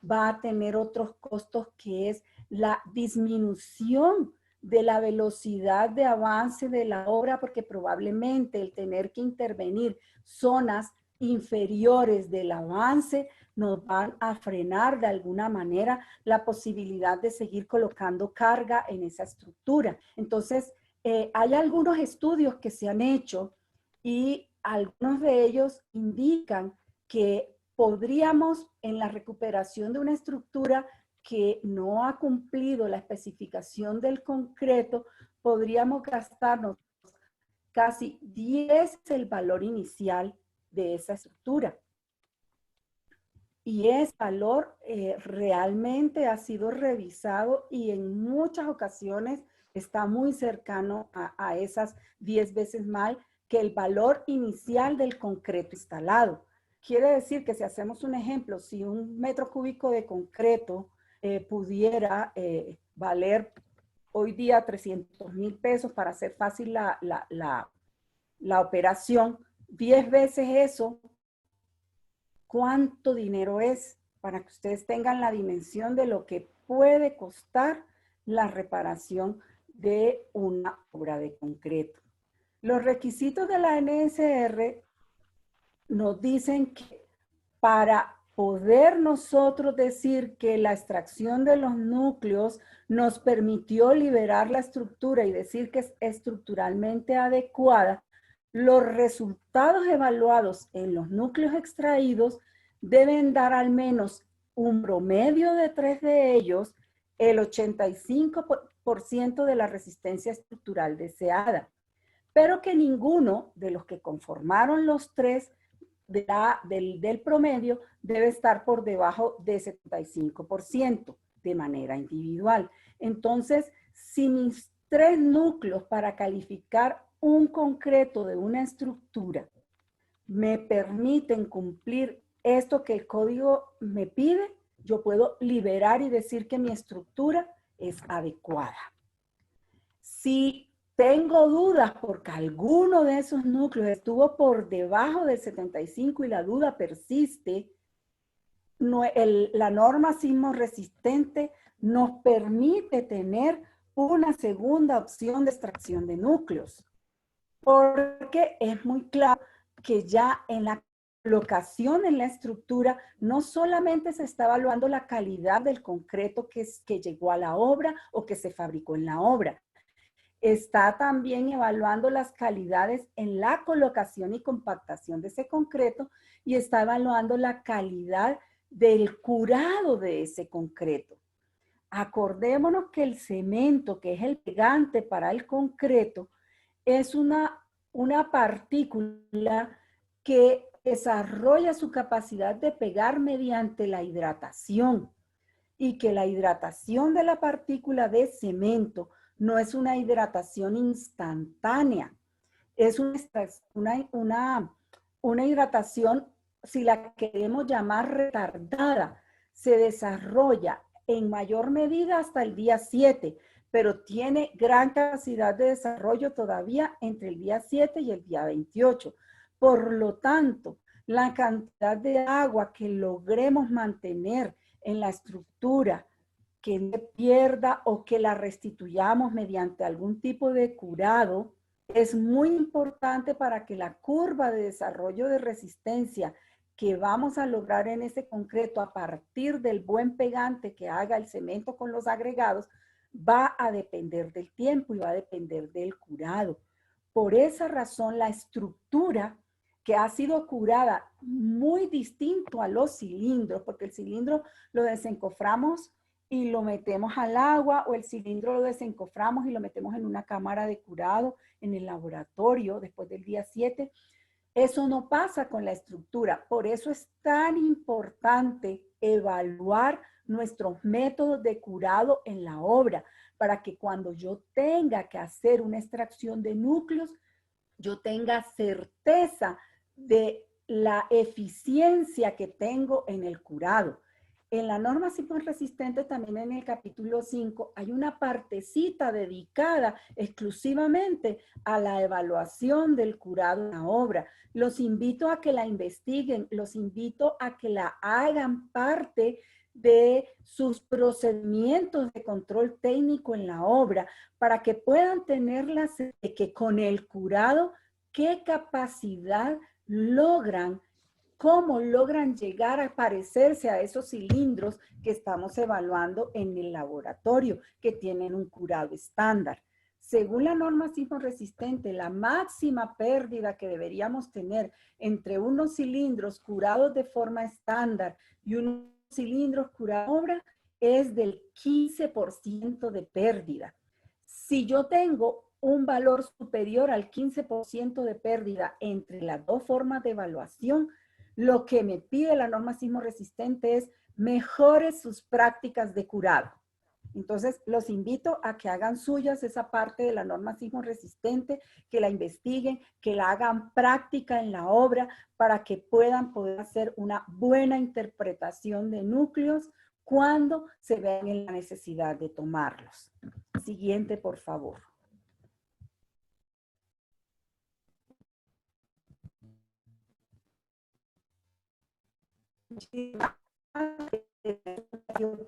Va a tener otros costos que es la disminución de la velocidad de avance de la obra, porque probablemente el tener que intervenir zonas inferiores del avance nos van a frenar de alguna manera la posibilidad de seguir colocando carga en esa estructura. Entonces, hay algunos estudios que se han hecho y algunos de ellos indican que podríamos en la recuperación de una estructura que no ha cumplido la especificación del concreto, podríamos gastarnos casi 10 el valor inicial de esa estructura. Y ese valor realmente ha sido revisado y en muchas ocasiones está muy cercano a esas 10 veces más que el valor inicial del concreto instalado. Quiere decir que si hacemos un ejemplo, si un metro cúbico de concreto pudiera valer hoy día 300,000 pesos para hacer fácil la operación, 10 veces eso, ¿cuánto dinero es? Para que ustedes tengan la dimensión de lo que puede costar la reparación de una obra de concreto. Los requisitos de la NSR nos dicen que para poder nosotros decir que la extracción de los núcleos nos permitió liberar la estructura y decir que es estructuralmente adecuada, los resultados evaluados en los núcleos extraídos deben dar al menos un promedio de 3 de ellos, el 85% de la resistencia estructural deseada, pero que ninguno de los que conformaron los 3 del promedio debe estar por debajo de 75% de manera individual. Entonces, si mis 3 núcleos para calificar un concreto de una estructura me permiten cumplir esto que el código me pide, yo puedo liberar y decir que mi estructura es adecuada. Si tengo dudas porque alguno de esos núcleos estuvo por debajo del 75 y la duda persiste, la norma sismo resistente nos permite tener una segunda opción de extracción de núcleos, porque es muy claro que ya en la colocación en la estructura no solamente se está evaluando la calidad del concreto que llegó a la obra o que se fabricó en la obra, está también evaluando las calidades en la colocación y compactación de ese concreto y está evaluando la calidad del curado de ese concreto. Acordémonos que el cemento, que es el pegante para el concreto, es una partícula que desarrolla su capacidad de pegar mediante la hidratación y que la hidratación de la partícula de cemento no es una hidratación instantánea, es una hidratación, si la queremos llamar retardada, se desarrolla en mayor medida hasta el día 7, pero tiene gran capacidad de desarrollo todavía entre el día 7 y el día 28. Por lo tanto, la cantidad de agua que logremos mantener en la estructura, que no pierda o que la restituyamos mediante algún tipo de curado, es muy importante para que la curva de desarrollo de resistencia que vamos a lograr en ese concreto a partir del buen pegante que haga el cemento con los agregados, va a depender del tiempo y va a depender del curado. Por esa razón, la estructura que ha sido curada muy distinto a los cilindros, porque el cilindro lo desencoframos y lo metemos al agua, o el cilindro lo desencoframos y lo metemos en una cámara de curado en el laboratorio después del día 7. Eso no pasa con la estructura. Por eso es tan importante evaluar nuestros métodos de curado en la obra, para que cuando yo tenga que hacer una extracción de núcleos, yo tenga certeza de la eficiencia que tengo en el curado. En la norma sismo resistente, también en el capítulo 5, hay una partecita dedicada exclusivamente a la evaluación del curado en la obra. Los invito a que la investiguen, los invito a que la hagan parte de sus procedimientos de control técnico en la obra, para que puedan tener la certeza de que con el curado, qué capacidad logran, cómo logran llegar a parecerse a esos cilindros que estamos evaluando en el laboratorio, que tienen un curado estándar. Según la norma sismo resistente, la máxima pérdida que deberíamos tener entre unos cilindros curados de forma estándar y unos cilindros curados en obra es del 15% de pérdida. Si yo tengo un valor superior al 15% de pérdida entre las dos formas de evaluación, lo que me pide la norma sismo resistente es mejore sus prácticas de curado. Entonces, los invito a que hagan suyas esa parte de la norma sismo resistente, que la investiguen, que la hagan práctica en la obra para que puedan poder hacer una buena interpretación de núcleos cuando se vean en la necesidad de tomarlos. Siguiente, por favor.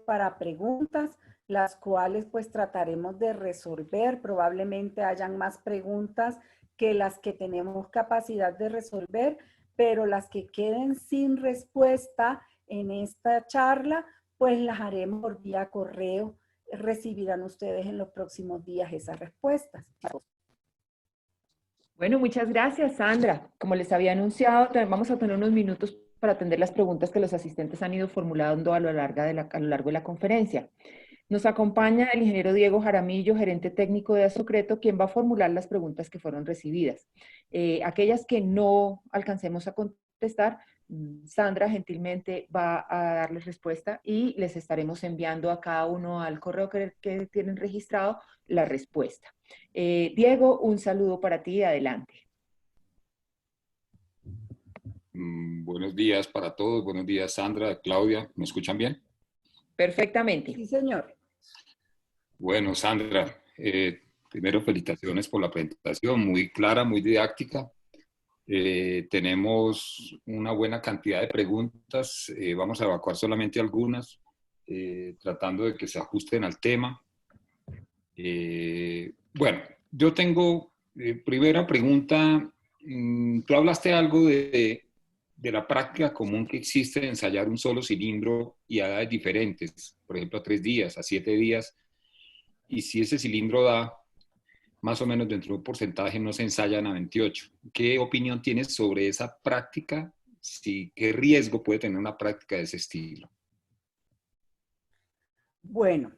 Para preguntas, las cuales pues trataremos de resolver. Probablemente hayan más preguntas que las que tenemos capacidad de resolver, pero las que queden sin respuesta, en esta charla, pues las haremos por vía correo. Recibirán ustedes en los próximos días esas respuestas. Bueno, muchas gracias, Sandra. Como les había anunciado, vamos a tener unos minutos para atender las preguntas que los asistentes han ido formulando a lo largo de la conferencia. Nos acompaña el ingeniero Diego Jaramillo, gerente técnico de Asocreto, quien va a formular las preguntas que fueron recibidas. Aquellas que no alcancemos a contestar, Sandra gentilmente va a darles respuesta y les estaremos enviando a cada uno al correo que tienen registrado la respuesta. Diego, un saludo para ti, adelante. Buenos días para todos, buenos días Sandra, Claudia, ¿me escuchan bien? Perfectamente. Sí, señor. Bueno, Sandra, primero felicitaciones por la presentación, muy clara, muy didáctica. Tenemos una buena cantidad de preguntas, vamos a evacuar solamente algunas, tratando de que se ajusten al tema. Bueno, yo tengo, primera pregunta, tú hablaste algo de la práctica común que existe de ensayar un solo cilindro y a edades diferentes, por ejemplo a 3 días, a 7 días, y si ese cilindro da más o menos dentro de un porcentaje no se ensayan a 28. ¿Qué opinión tienes sobre esa práctica? ¿Qué riesgo puede tener una práctica de ese estilo? Bueno,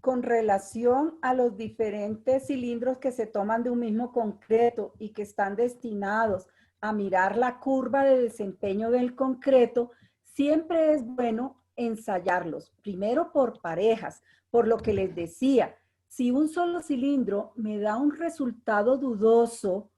con relación a los diferentes cilindros que se toman de un mismo concreto y que están destinados a mirar la curva de desempeño del concreto, siempre es bueno ensayarlos, primero por parejas, por lo que les decía. Si un solo cilindro me da un resultado dudoso,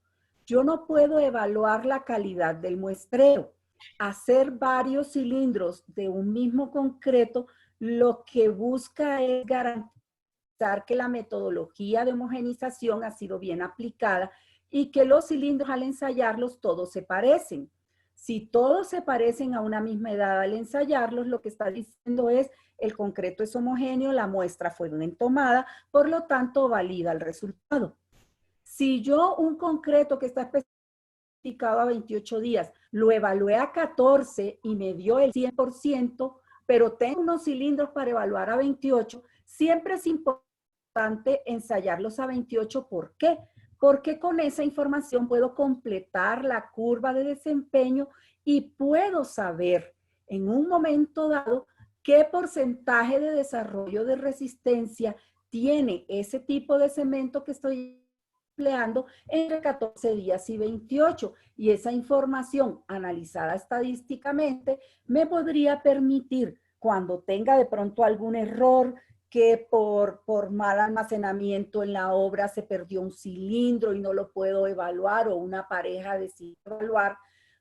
yo no puedo evaluar la calidad del muestreo. Hacer varios cilindros de un mismo concreto lo que busca es garantizar que la metodología de homogenización ha sido bien aplicada y que los cilindros al ensayarlos todos se parecen. Si todos se parecen a una misma edad al ensayarlos, lo que está diciendo es el concreto es homogéneo, la muestra fue bien tomada, por lo tanto valida el resultado. Si yo un concreto que está especificado a 28 días lo evalué a 14 y me dio el 100%, pero tengo unos cilindros para evaluar a 28, siempre es importante ensayarlos a 28. ¿Por qué? Porque con esa información puedo completar la curva de desempeño y puedo saber en un momento dado qué porcentaje de desarrollo de resistencia tiene ese tipo de cemento que estoy empleando entre 14 días y 28. Y esa información analizada estadísticamente me podría permitir, cuando tenga de pronto algún error, que por mal almacenamiento en la obra se perdió un cilindro y no lo puedo evaluar, o una pareja decide evaluar,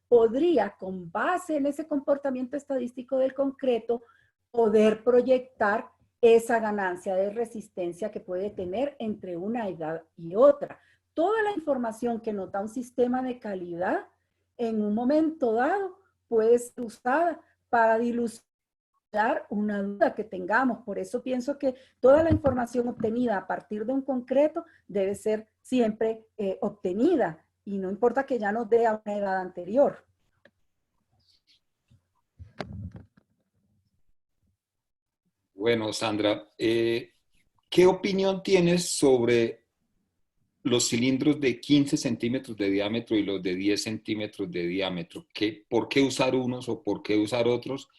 podría, con base en ese comportamiento estadístico del concreto, poder proyectar esa ganancia de resistencia que puede tener entre una edad y otra. Toda la información que nos da un sistema de calidad, en un momento dado, puede ser usada para dilucidar una duda que tengamos. Por eso pienso que toda la información obtenida a partir de un concreto debe ser siempre obtenida, y no importa que ya nos dé a una edad anterior. Bueno, Sandra, ¿qué opinión tienes sobre los cilindros de 15 centímetros de diámetro y los de 10 centímetros de diámetro? ¿Por qué usar unos o por qué usar otros?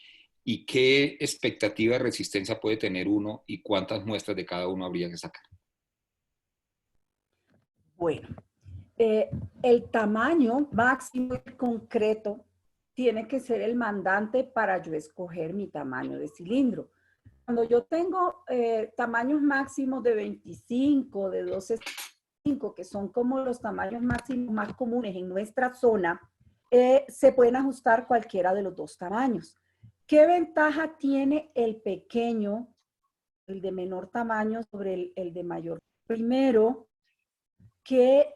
¿Y qué expectativa de resistencia puede tener uno y cuántas muestras de cada uno habría que sacar? Bueno, el tamaño máximo y concreto tiene que ser el mandante para yo escoger mi tamaño de cilindro. Cuando yo tengo tamaños máximos de 25, de 12,5, que son como los tamaños máximos más comunes en nuestra zona, se pueden ajustar cualquiera de los dos tamaños. ¿Qué ventaja tiene el pequeño, el de menor tamaño, sobre el de mayor? Primero, que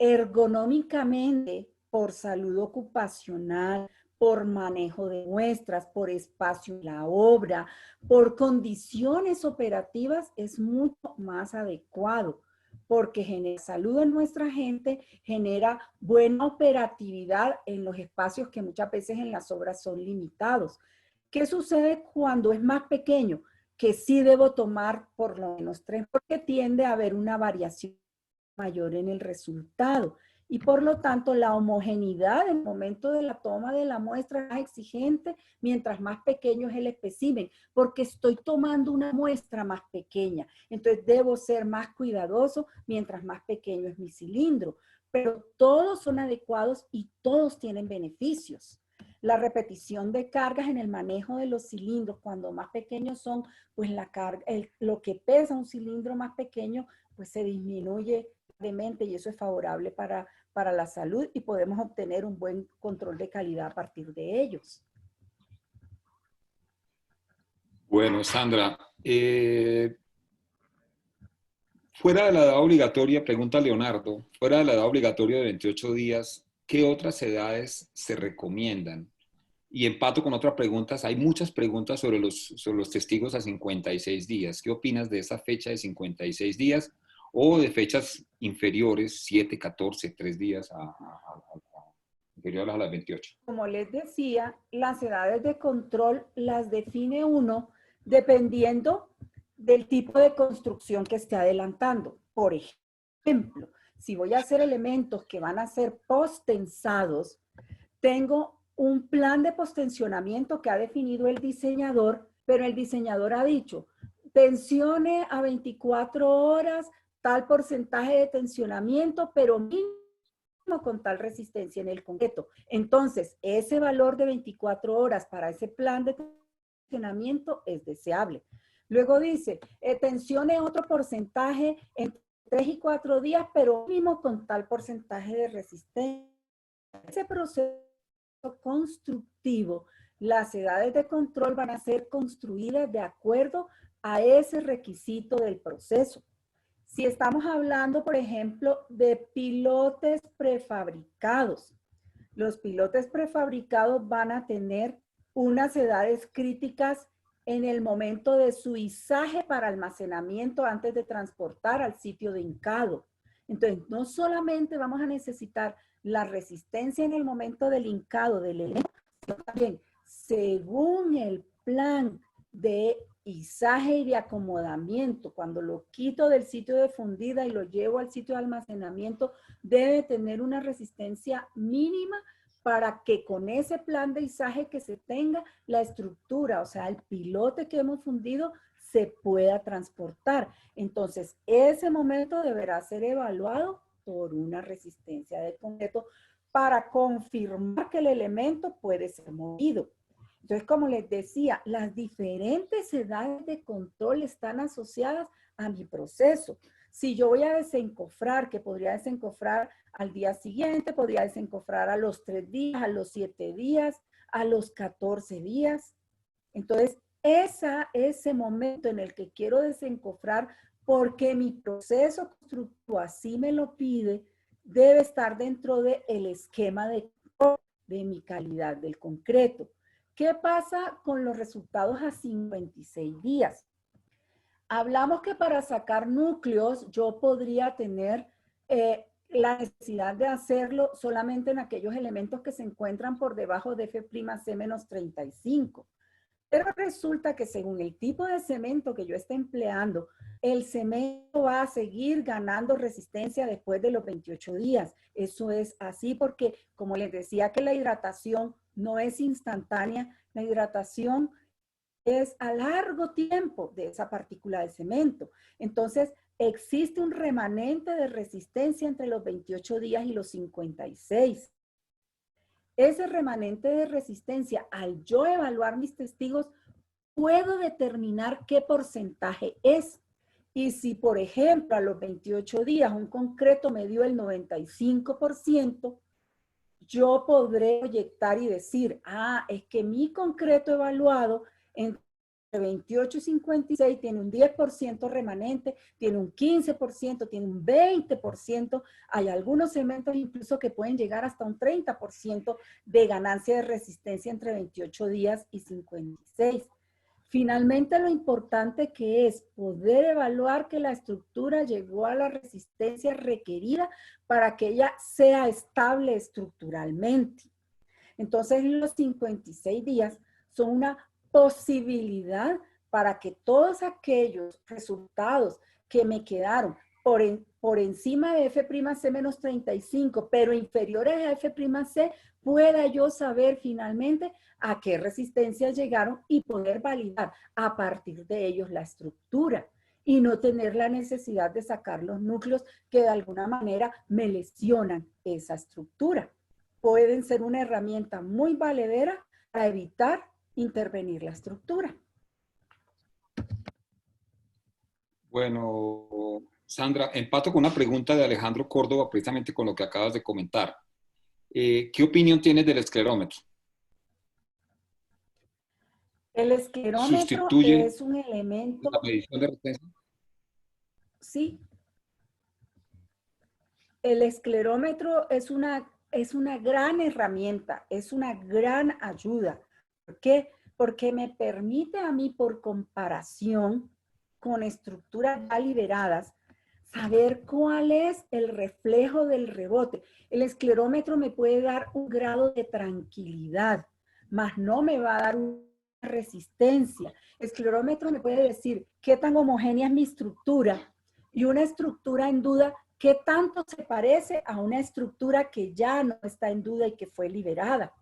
ergonómicamente, por salud ocupacional, por manejo de muestras, por espacio en la obra, por condiciones operativas, es mucho más adecuado, porque genera salud en nuestra gente, genera buena operatividad en los espacios que muchas veces en las obras son limitados. ¿Qué sucede cuando es más pequeño? Que sí debo tomar por lo menos 3, porque tiende a haber una variación mayor en el resultado. Y por lo tanto, la homogeneidad en el momento de la toma de la muestra es más exigente mientras más pequeño es el espécimen, porque estoy tomando una muestra más pequeña. Entonces, debo ser más cuidadoso mientras más pequeño es mi cilindro. Pero todos son adecuados y todos tienen beneficios. La repetición de cargas en el manejo de los cilindros, cuando más pequeños son, pues la carga, lo que pesa un cilindro más pequeño, pues se disminuye de mente y eso es favorable para la salud y podemos obtener un buen control de calidad a partir de ellos. Bueno, Sandra, fuera de la edad obligatoria, pregunta Leonardo, fuera de la edad obligatoria de 28 días, ¿qué otras edades se recomiendan? Y empato con otras preguntas. Hay muchas preguntas sobre los testigos a 56 días. ¿Qué opinas de esa fecha de 56 días o de fechas inferiores, 7, 14, 3 días inferiores a las 28? Como les decía, las edades de control las define uno dependiendo del tipo de construcción que esté adelantando. Por ejemplo, si voy a hacer elementos que van a ser postensados, tengo un plan de postensionamiento que ha definido el diseñador, pero el diseñador ha dicho, tensione a 24 horas, tal porcentaje de tensionamiento, pero mínimo con tal resistencia en el concreto. Entonces, ese valor de 24 horas para ese plan de tensionamiento es deseable. Luego dice, tensione otro porcentaje en 3 y 4 días, pero mínimo con tal porcentaje de resistencia. Ese proceso constructivo, las edades de control van a ser construidas de acuerdo a ese requisito del proceso. Si estamos hablando, por ejemplo, de pilotes prefabricados, los pilotes prefabricados van a tener unas edades críticas en el momento de su izaje para almacenamiento antes de transportar al sitio de hincado. Entonces, no solamente vamos a necesitar la resistencia en el momento del hincado del elemento, sino también según el plan de izaje y de acomodamiento, cuando lo quito del sitio de fundida y lo llevo al sitio de almacenamiento, debe tener una resistencia mínima para que con ese plan de izaje que se tenga, la estructura, o sea, el pilote que hemos fundido, se pueda transportar. Entonces, ese momento deberá ser evaluado por una resistencia del concreto para confirmar que el elemento puede ser movido. Entonces, como les decía, las diferentes edades de control están asociadas a mi proceso. Si yo voy a desencofrar, que podría desencofrar al día siguiente, podría desencofrar a los 3 días, a los 7 días, a los 14 días. Entonces, ese momento en el que quiero desencofrar, porque mi proceso constructivo así me lo pide, debe estar dentro del esquema de mi calidad del concreto. ¿Qué pasa con los resultados a 56 días? Hablamos que para sacar núcleos yo podría tener la necesidad de hacerlo solamente en aquellos elementos que se encuentran por debajo de F'C-35. Pero resulta que según el tipo de cemento que yo esté empleando, el cemento va a seguir ganando resistencia después de los 28 días. Eso es así porque, como les decía, que la hidratación no es instantánea, la hidratación es a largo tiempo de esa partícula de cemento. Entonces, existe un remanente de resistencia entre los 28 días y los 56. Ese remanente de resistencia, al yo evaluar mis testigos, puedo determinar qué porcentaje es. Y si, por ejemplo, a los 28 días un concreto me dio el 95%, yo podré proyectar y decir, es que mi concreto evaluado entre 28 y 56 tiene un 10% remanente, tiene un 15%, tiene un 20%, hay algunos cementos incluso que pueden llegar hasta un 30% de ganancia de resistencia entre 28 días y 56. Finalmente, lo importante que es poder evaluar que la estructura llegó a la resistencia requerida para que ella sea estable estructuralmente. Entonces, los 56 días son una posibilidad para que todos aquellos resultados que me quedaron por encima de F'C menos 35, pero inferiores a F'C, pueda yo saber finalmente a qué resistencias llegaron y poder validar a partir de ellos la estructura y no tener la necesidad de sacar los núcleos que de alguna manera me lesionan esa estructura. Pueden ser una herramienta muy valedera para evitar intervenir la estructura. Bueno, Sandra, empato con una pregunta de Alejandro Córdoba, precisamente con lo que acabas de comentar. ¿Qué opinión tienes del esclerómetro? El esclerómetro ¿Sustituye es un elemento... la medición de resistencia? Sí. El esclerómetro es una gran herramienta, es una gran ayuda. ¿Por qué? Porque me permite a mí, por comparación con estructuras ya liberadas, saber cuál es el reflejo del rebote. El esclerómetro me puede dar un grado de tranquilidad, mas no me va a dar una resistencia. El esclerómetro me puede decir qué tan homogénea es mi estructura, y una estructura en duda, qué tanto se parece a una estructura que ya no está en duda y que fue liberada.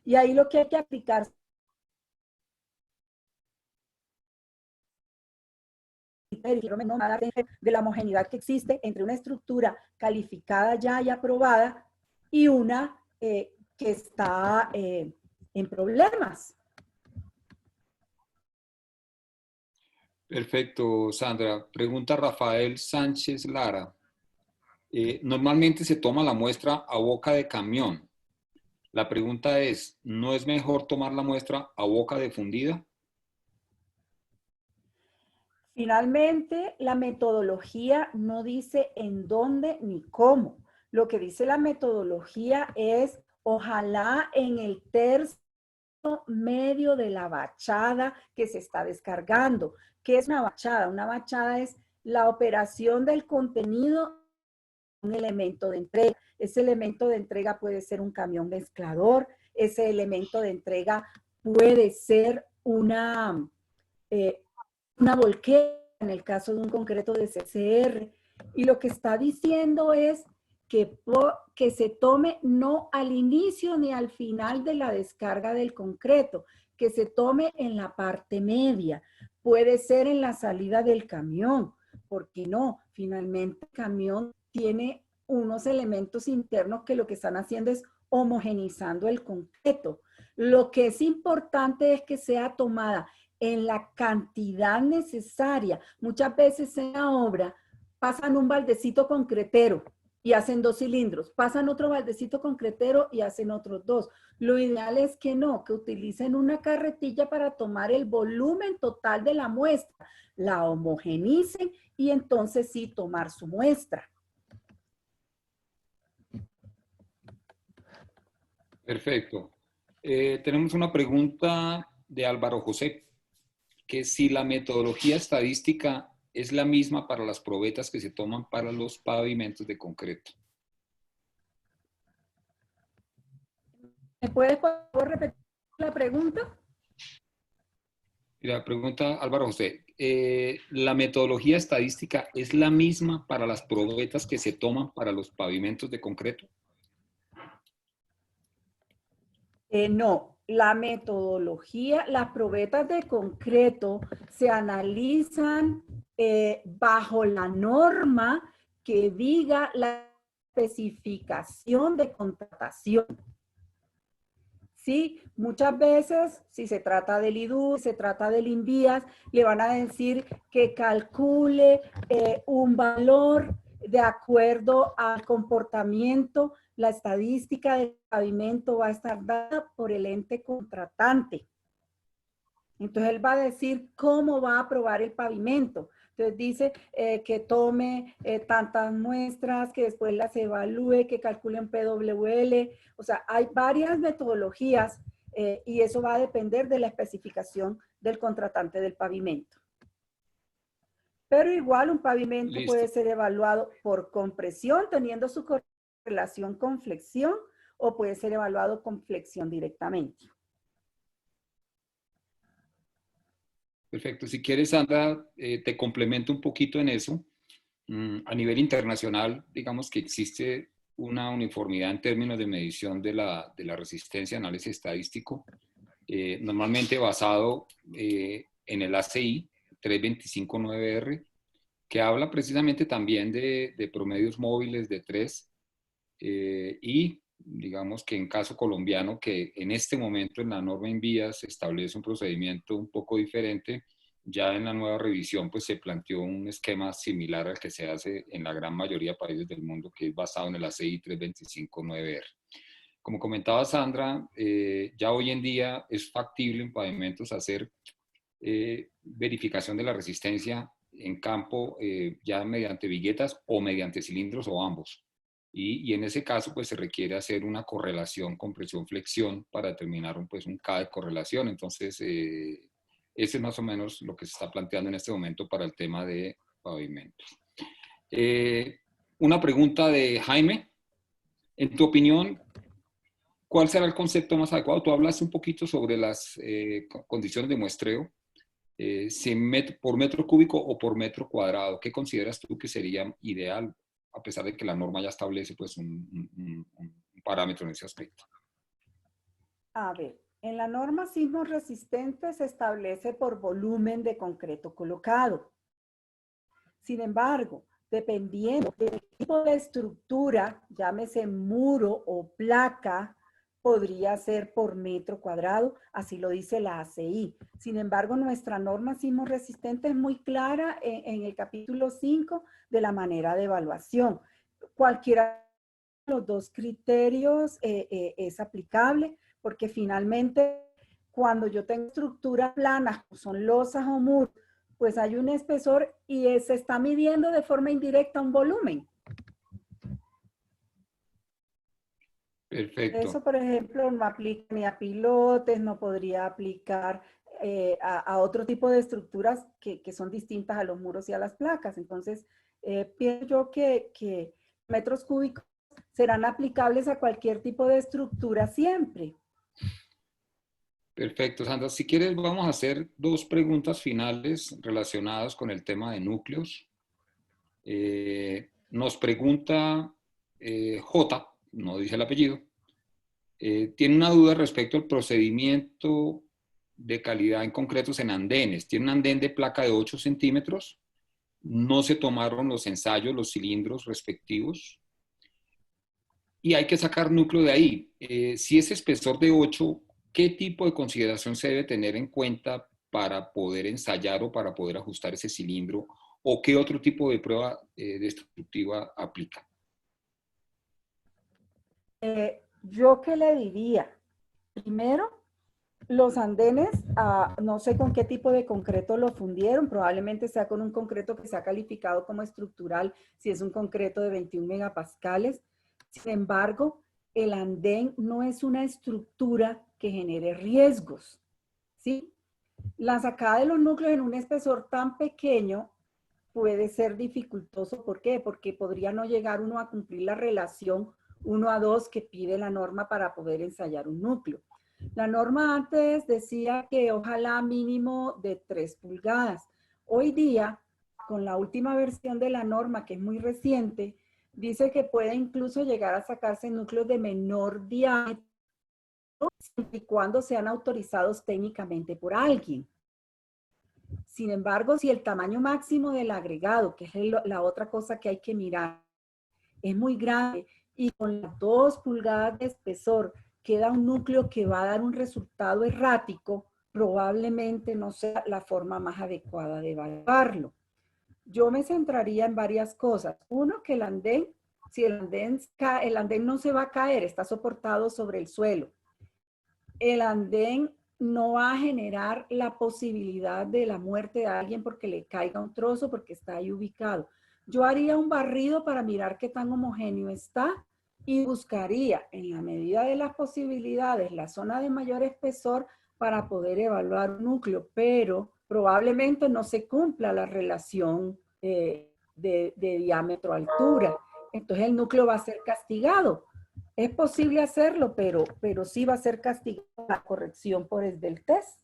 Y ahí lo que hay que aplicar de la homogeneidad que existe entre una estructura calificada ya y aprobada y una que está en problemas. Perfecto, Sandra. Pregunta Rafael Sánchez Lara. Normalmente se toma la muestra a boca de camión. La pregunta es, ¿no es mejor tomar la muestra a boca de fundida? Finalmente, la metodología no dice en dónde ni cómo. Lo que dice la metodología es, ojalá en el tercio medio de la bachada que se está descargando. ¿Qué es una bachada? Una bachada es la operación del contenido un elemento de entrega. Ese elemento de entrega puede ser un camión mezclador, ese elemento de entrega puede ser una volqueta en el caso de un concreto de CCR. Y lo que está diciendo es que se tome no al inicio ni al final de la descarga del concreto, que se tome en la parte media. Puede ser en la salida del camión, porque no, finalmente el camión tiene unos elementos internos que lo que están haciendo es homogenizando el concreto. Lo que es importante es que sea tomada en la cantidad necesaria. Muchas veces en la obra pasan un baldecito concretero y hacen 2 cilindros, pasan otro baldecito concretero y hacen otros 2. Lo ideal es que no, que utilicen una carretilla para tomar el volumen total de la muestra, la homogenicen y entonces sí tomar su muestra. Perfecto. Tenemos una pregunta de Álvaro José, que si la metodología estadística es la misma para las probetas que se toman para los pavimentos de concreto. ¿Me puedes por favor repetir la pregunta? La pregunta Álvaro José, ¿la metodología estadística es la misma para las probetas que se toman para los pavimentos de concreto? No, la metodología, las probetas de concreto se analizan bajo la norma que diga la especificación de contratación. Sí, muchas veces, si se trata del IDU, se trata del INVIAS, le van a decir que calcule un valor de acuerdo al comportamiento. La estadística del pavimento va a estar dada por el ente contratante. Entonces, él va a decir cómo va a aprobar el pavimento. Entonces, dice que tome tantas muestras, que después las evalúe, que calcule un PWL. O sea, hay varias metodologías y eso va a depender de la especificación del contratante del pavimento. Pero igual un pavimento puede ser evaluado por compresión, teniendo su correlación con flexión, o puede ser evaluado con flexión directamente. Perfecto. Si quieres, Sandra, te complemento un poquito en eso. A nivel internacional, digamos que existe una uniformidad en términos de medición de la resistencia, análisis estadístico, normalmente basado en el ACI 325-9R, que habla precisamente también de promedios móviles de 3, y digamos que en caso colombiano, que en este momento en la norma en vías se establece un procedimiento un poco diferente, ya en la nueva revisión pues se planteó un esquema similar al que se hace en la gran mayoría de países del mundo, que es basado en el ACI 325-9R. Como comentaba Sandra, ya hoy en día es factible en pavimentos hacer verificación de la resistencia en campo, ya mediante viguetas o mediante cilindros o ambos. Y en ese caso, pues se requiere hacer una correlación con presión-flexión para determinar pues, un K de correlación. Entonces, ese es más o menos lo que se está planteando en este momento para el tema de pavimentos. Una pregunta de Jaime. En tu opinión, ¿cuál será el concepto más adecuado? Tú hablaste un poquito sobre las condiciones de muestreo. Si por metro cúbico o por metro cuadrado, ¿qué consideras tú que sería ideal, a pesar de que la norma ya establece pues, un parámetro en ese aspecto? A ver, en la norma sismo resistente se establece por volumen de concreto colocado. Sin embargo, dependiendo del tipo de estructura, llámese muro o placa, podría ser por metro cuadrado, así lo dice la ACI. Sin embargo, nuestra norma sismo resistente es muy clara en el capítulo 5 de la manera de evaluación. Cualquiera de los dos criterios es aplicable, porque finalmente cuando yo tengo estructuras planas, son losas o muros, pues hay un espesor y se está midiendo de forma indirecta un volumen. Perfecto. Eso, por ejemplo, no aplica ni a pilotes, no podría aplicar a otro tipo de estructuras que son distintas a los muros y a las placas. Entonces, pienso yo que metros cúbicos serán aplicables a cualquier tipo de estructura siempre. Perfecto, Sandra. Si quieres, vamos a hacer dos preguntas finales relacionadas con el tema de núcleos. Nos pregunta J, no dice el apellido, tiene una duda respecto al procedimiento de calidad en concretos en andenes. Tiene un andén de placa de 8 centímetros, no se tomaron los ensayos, los cilindros respectivos, y hay que sacar núcleo de ahí. Si es espesor de 8, ¿qué tipo de consideración se debe tener en cuenta para poder ensayar o para poder ajustar ese cilindro? ¿O qué otro tipo de prueba destructiva aplica? ¿Yo qué le diría? Primero, los andenes, no sé con qué tipo de concreto lo fundieron, probablemente sea con un concreto que sea calificado como estructural, si es un concreto de 21 megapascales. Sin embargo, el andén no es una estructura que genere riesgos, ¿sí? La sacada de los núcleos en un espesor tan pequeño puede ser dificultoso. ¿Por qué? Porque podría no llegar uno a cumplir la relación 1:2 que pide la norma para poder ensayar un núcleo. La norma antes decía que ojalá mínimo de 3 pulgadas. Hoy día, con la última versión de la norma, que es muy reciente, dice que puede incluso llegar a sacarse núcleos de menor diámetro, siempre y cuando sean autorizados técnicamente por alguien. Sin embargo, si el tamaño máximo del agregado, que es la otra cosa que hay que mirar, es muy grande y con las 2 pulgadas de espesor queda un núcleo que va a dar un resultado errático, probablemente no sea la forma más adecuada de evaluarlo. Yo me centraría en varias cosas. Uno, que el andén, si el andén no se va a caer, está soportado sobre el suelo. El andén no va a generar la posibilidad de la muerte de alguien porque le caiga un trozo, porque está ahí ubicado. Yo haría un barrido para mirar qué tan homogéneo está y buscaría, en la medida de las posibilidades, la zona de mayor espesor para poder evaluar un núcleo, pero probablemente no se cumpla la relación de diámetro-altura. Entonces el núcleo va a ser castigado. Es posible hacerlo, pero sí va a ser castigado la corrección por el del test.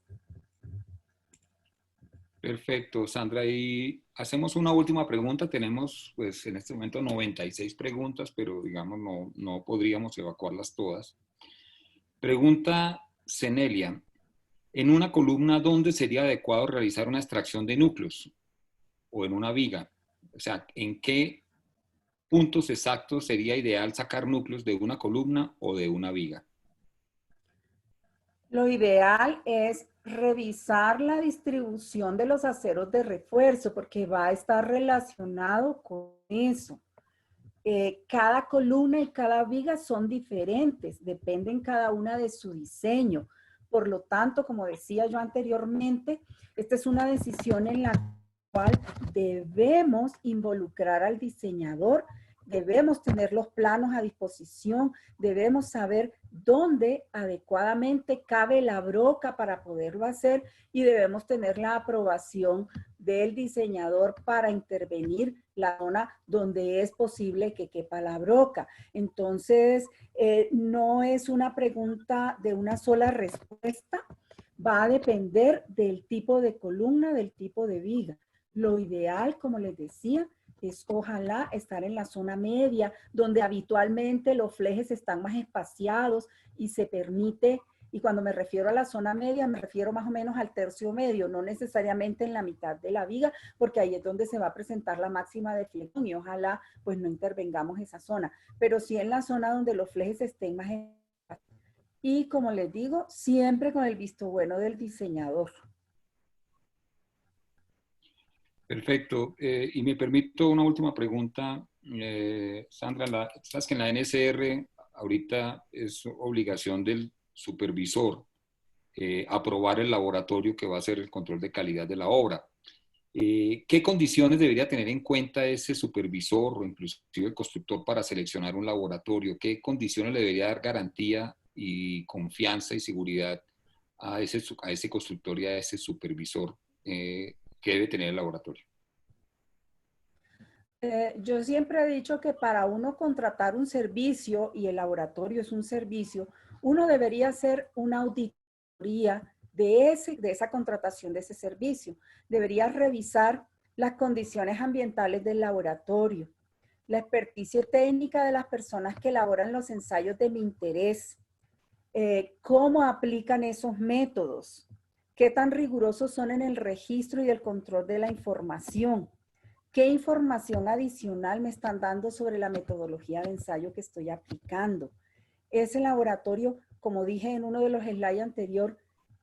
Perfecto, Sandra. Y hacemos una última pregunta. Tenemos, pues, en este momento 96 preguntas, pero digamos no podríamos evacuarlas todas. Pregunta Cenelia. En una columna, ¿dónde sería adecuado realizar una extracción de núcleos? O en una viga. O sea, ¿en qué puntos exactos sería ideal sacar núcleos de una columna o de una viga? Lo ideal es revisar la distribución de los aceros de refuerzo porque va a estar relacionado con eso. Cada columna y cada viga son diferentes, dependen cada una de su diseño. Por lo tanto, como decía yo anteriormente, esta es una decisión en la cual debemos involucrar al diseñador, debemos tener los planos a disposición, debemos saber dónde adecuadamente cabe la broca para poderlo hacer y debemos tener la aprobación del diseñador para intervenir la zona donde es posible que quepa la broca. Entonces, no es una pregunta de una sola respuesta, va a depender del tipo de columna, del tipo de viga. Lo ideal, como les decía, es ojalá estar en la zona media, donde habitualmente los flejes están más espaciados y se permite, y cuando me refiero a la zona media, me refiero más o menos al tercio medio, no necesariamente en la mitad de la viga, porque ahí es donde se va a presentar la máxima deflexión y ojalá pues no intervengamos esa zona, pero sí en la zona donde los flejes estén más espaciados. Y como les digo, siempre con el visto bueno del diseñador. Perfecto. Y me permito una última pregunta, Sandra. Sabes que en la NSR ahorita es obligación del supervisor aprobar el laboratorio que va a hacer el control de calidad de la obra. ¿Qué condiciones debería tener en cuenta ese supervisor o inclusive el constructor para seleccionar un laboratorio? ¿Qué condiciones le debería dar garantía y confianza y seguridad a ese constructor y a ese supervisor que debe tener el laboratorio? Yo siempre he dicho que para uno contratar un servicio, y el laboratorio es un servicio, uno debería hacer una auditoría de esa contratación de ese servicio. Debería revisar las condiciones ambientales del laboratorio, la experticia técnica de las personas que elaboran los ensayos de mi interés, cómo aplican esos métodos, qué tan rigurosos son en el registro y el control de la información. ¿Qué información adicional me están dando sobre la metodología de ensayo que estoy aplicando? Ese laboratorio, como dije en uno de los slides anterior,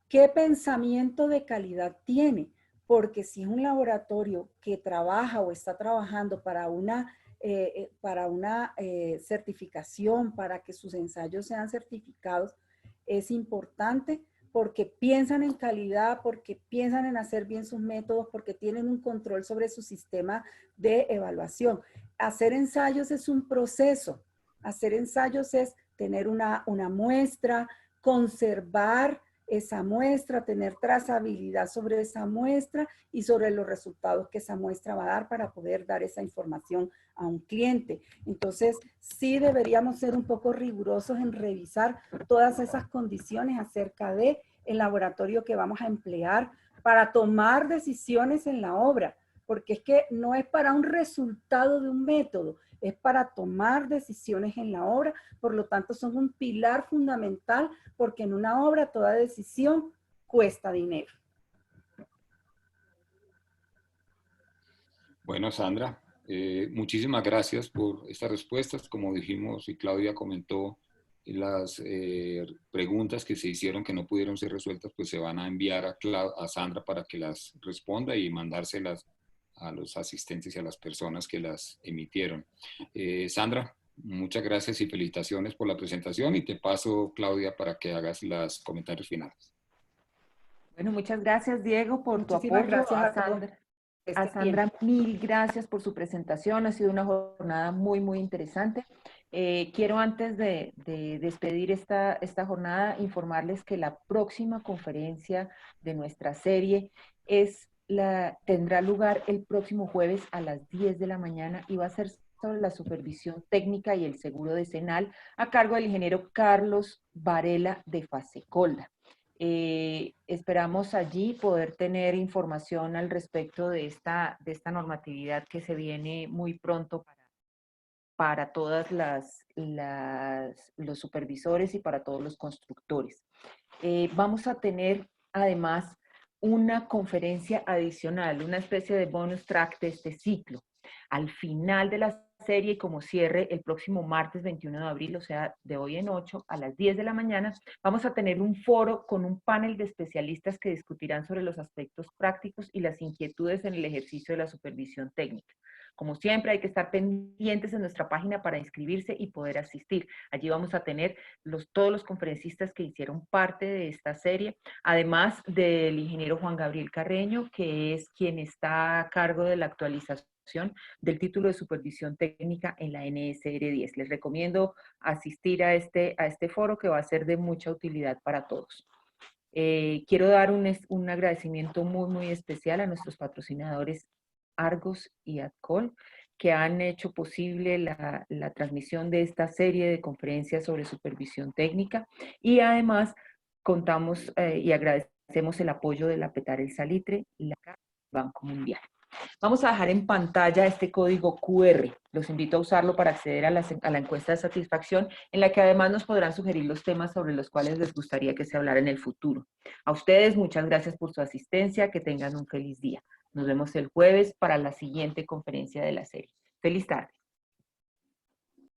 ¿qué pensamiento de calidad tiene? Porque si es un laboratorio que trabaja o está trabajando para una certificación, para que sus ensayos sean certificados, es importante porque piensan en calidad, porque piensan en hacer bien sus métodos, porque tienen un control sobre su sistema de evaluación. Hacer ensayos es un proceso. Hacer ensayos es tener una muestra, conservar esa muestra, tener trazabilidad sobre esa muestra y sobre los resultados que esa muestra va a dar para poder dar esa información a un cliente. Entonces, sí deberíamos ser un poco rigurosos en revisar todas esas condiciones acerca de el laboratorio que vamos a emplear para tomar decisiones en la obra, porque es que no es para un resultado de un método, es para tomar decisiones en la obra, por lo tanto son un pilar fundamental, porque en una obra toda decisión cuesta dinero. Bueno, Sandra, muchísimas gracias por estas respuestas. Como dijimos y Claudia comentó, las preguntas que se hicieron que no pudieron ser resueltas, pues se van a enviar a Sandra para que las responda y mandárselas a los asistentes y a las personas que las emitieron. Sandra, muchas gracias y felicitaciones por la presentación y te paso, Claudia, para que hagas los comentarios finales. Bueno, muchas gracias, Diego, por tu Muchísimas apoyo. gracias A Sandra, a Sandra, mil gracias por su presentación. Ha sido una jornada muy, muy interesante. Quiero antes de despedir esta jornada informarles que la próxima conferencia de nuestra serie tendrá lugar el próximo jueves a las 10 de la mañana y va a ser sobre la supervisión técnica y el seguro decenal a cargo del ingeniero Carlos Varela de Fasecolda. Esperamos allí poder tener información al respecto de esta normatividad que se viene muy pronto para todas los supervisores y para todos los constructores. Vamos a tener además una conferencia adicional, una especie de bonus track de este ciclo. Al final de la serie y como cierre el próximo martes 21 de abril, o sea, de hoy en 8 a las 10 de la mañana, vamos a tener un foro con un panel de especialistas que discutirán sobre los aspectos prácticos y las inquietudes en el ejercicio de la supervisión técnica. Como siempre, hay que estar pendientes en nuestra página para inscribirse y poder asistir. Allí vamos a tener todos los conferencistas que hicieron parte de esta serie, además del ingeniero Juan Gabriel Carreño, que es quien está a cargo de la actualización del título de supervisión técnica en la NSR 10. Les recomiendo asistir a este foro que va a ser de mucha utilidad para todos. Quiero dar un agradecimiento muy especial a nuestros patrocinadores Argos y Adcol, que han hecho posible la transmisión de esta serie de conferencias sobre supervisión técnica, y además contamos y agradecemos el apoyo de la Petar El Salitre y la Banco Mundial. Vamos a dejar en pantalla este código QR. Los invito a usarlo para acceder a la encuesta de satisfacción, en la que además nos podrán sugerir los temas sobre los cuales les gustaría que se hablara en el futuro. A ustedes, muchas gracias por su asistencia. Que tengan un feliz día. Nos vemos el jueves para la siguiente conferencia de la serie. Feliz tarde.